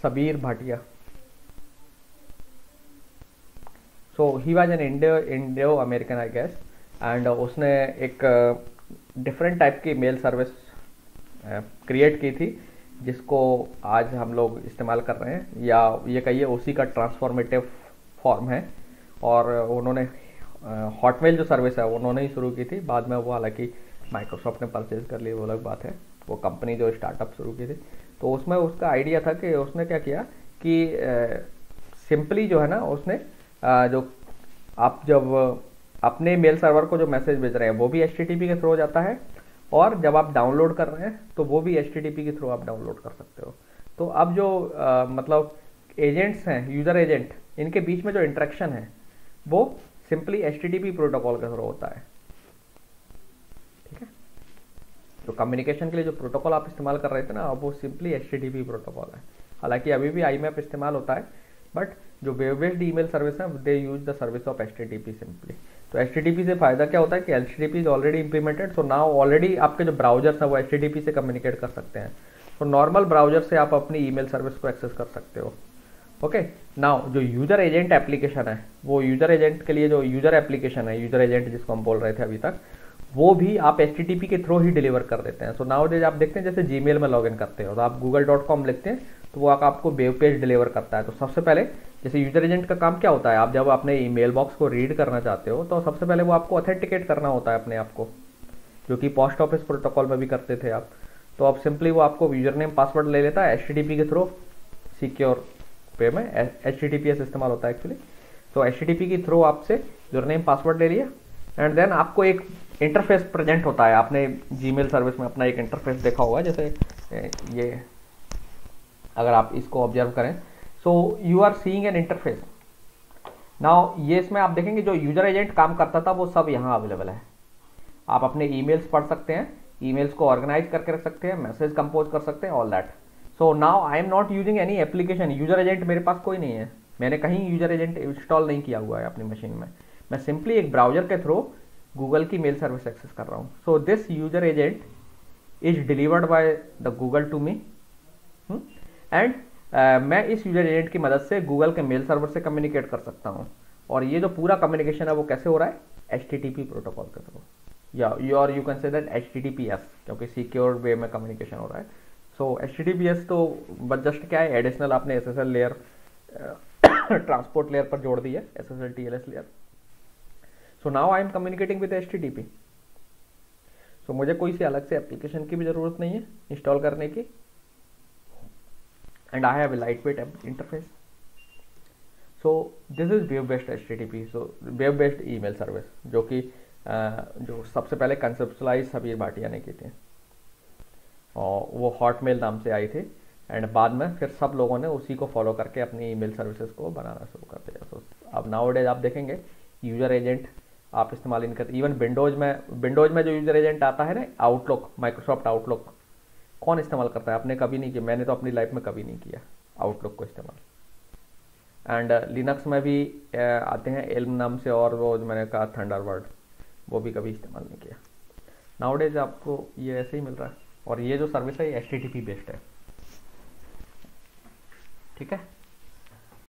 Sabeer Bhatia. So he was an Indo American I guess, and उसने एक डिफरेंट टाइप की मेल सर्विस क्रिएट की थी जिसको आज हम लोग इस्तेमाल कर रहे हैं, या ये कहिए उसी का ट्रांसफॉर्मेटिव फॉर्म है। और उन्होंने हॉटमेल जो सर्विस है उन्होंने ही शुरू की थी, बाद में वो हालांकि माइक्रोसॉफ्ट ने परचेज कर ली, वो अलग बात है। वो कंपनी जो स्टार्टअप शुरू की थी, तो उसमें उसका आइडिया था कि उसने क्या किया कि सिंपली जो है ना, उसने जो आप जब अपने मेल सर्वर को जो मैसेज भेज रहे हैं वो भी HTTP के थ्रू हो जाता है, और जब आप डाउनलोड कर रहे हैं तो वो भी HTTP के थ्रू आप डाउनलोड कर सकते हो। तो अब जो मतलब एजेंट्स हैं, यूजर एजेंट, इनके बीच में जो इंटरेक्शन है वो सिंपली HTTP प्रोटोकॉल के थ्रू होता है। ठीक है, तो कम्युनिकेशन के लिए जो प्रोटोकॉल आप इस्तेमाल कर रहे थे ना, वो सिंपली HTTP प्रोटोकॉल है। हालांकि अभी भी IMAP इस्तेमाल होता है, बट जो वेब बेस्ड ईमेल सर्विस है they use the service of HTTP simply. तो HTTP से फ़ायदा क्या होता है कि HTTP is already implemented, so now already आपके जो ब्राउजर्स हैं वो HTTP से कम्युनिकेट कर सकते हैं। तो नॉर्मल ब्राउजर से आप अपनी ईमेल सर्विस को एक्सेस कर सकते हो। ओके, नाउ जो यूजर एजेंट एप्लीकेशन है, वो यूजर एजेंट के लिए जो यूजर एप्लीकेशन है, यूजर एजेंट जिसको हम बोल रहे थे अभी तक, वो भी आप HTTP के थ्रू ही डिलीवर कर देते हैं। सो नाउ डेज आप देखते हैं जैसे Gmail में लॉगिन करते हो तो आप google.com लिखते हैं तो वो आपको वेब पेज डिलीवर करता है। तो सबसे पहले जैसे यूजर एजेंट का काम क्या होता है, आप जब अपने ईमेल बॉक्स को रीड करना चाहते हो तो सबसे पहले वो आपको ऑथेंटिकेट करना होता है अपने आप को, जो कि पोस्ट ऑफिस प्रोटोकॉल में भी करते थे आप। तो अब सिंपली वो आपको यूजर नेम पासवर्ड ले लेता है HTTP के थ्रू, सिक्योर वे में HTTPS इस्तेमाल होता है एक्चुअली। तो HTTP के थ्रू आपसे यूजर नेम पासवर्ड ले लिया एंड देन आपको एक इंटरफेस प्रेजेंट होता है। आपने जीमेल सर्विस में अपना एक इंटरफेस देखा होगा, जैसे ये अगर आप इसको ऑब्जर्व करें, so you are seeing an interface. Now ये इसमें आप देखेंगे जो यूजर एजेंट काम करता था वो सब यहाँ अवेलेबल है। आप अपने ईमेल्स पढ़ सकते हैं, ईमेल्स को ऑर्गेनाइज करके रख सकते हैं, मैसेज कंपोज कर सकते हैं, all that. So now I am not using any application. User agent मेरे पास कोई नहीं है, मैंने कहीं यूजर एजेंट इंस्टॉल नहीं किया हुआ है अपनी मशीन में। मैं सिंपली एक ब्राउजर के थ्रू गूगल की मेल सर्विस एक्सेस कर रहा हूँ। So this user agent is delivered by the Google to me and मैं इस यूजर एजेंट की मदद से गूगल के मेल सर्वर से कम्युनिकेट कर सकता हूँ। और ये जो पूरा कम्युनिकेशन है वो कैसे हो रहा है, HTTP प्रोटोकॉल के थ्रू, या you can say that HTTPS, क्योंकि सिक्योर वे में कम्युनिकेशन हो रहा है। सो HTTPS तो बस जस्ट क्या है, एडिशनल आपने SSL लेयर ट्रांसपोर्ट लेयर पर जोड़ दी है, SSL TLS layer. So now I am communicating with HTTP। सो मुझे कोई सी अलग से एप्लीकेशन की भी ज़रूरत नहीं है इंस्टॉल करने की, and I have a light weight interface. So this is web based HTTP, so web based email service, जो कि जो सबसे पहले कंसेप्चुलाइज सबीर भाटिया ने की थी, और वो हॉटमेल नाम से आई थी, एंड बाद में फिर सब लोगों ने उसी को फॉलो करके अपनी ईमेल सर्विसेज को बनाना शुरू कर दिया। सो अब नाउडेज आप देखेंगे यूजर एजेंट आप इस्तेमाल नहीं करते। इवन विंडोज में जो यूजर एजेंट आता है ना, आउटलुक, माइक्रोसॉफ्ट आउटलुक, कौन इस्तेमाल करता है? आपने कभी नहीं किया, मैंने तो अपनी लाइफ में कभी नहीं किया आउटलुक को इस्तेमाल। एंड लिनक्स में भी आते हैं एल्म नाम से, और वो जो मैंने कहा थंडरबर्ड, वो भी कभी इस्तेमाल नहीं किया। नाउडेज आपको ये ऐसे ही मिल रहा है, और ये जो सर्विस है ये HTTP बेस्ड है, ठीक है।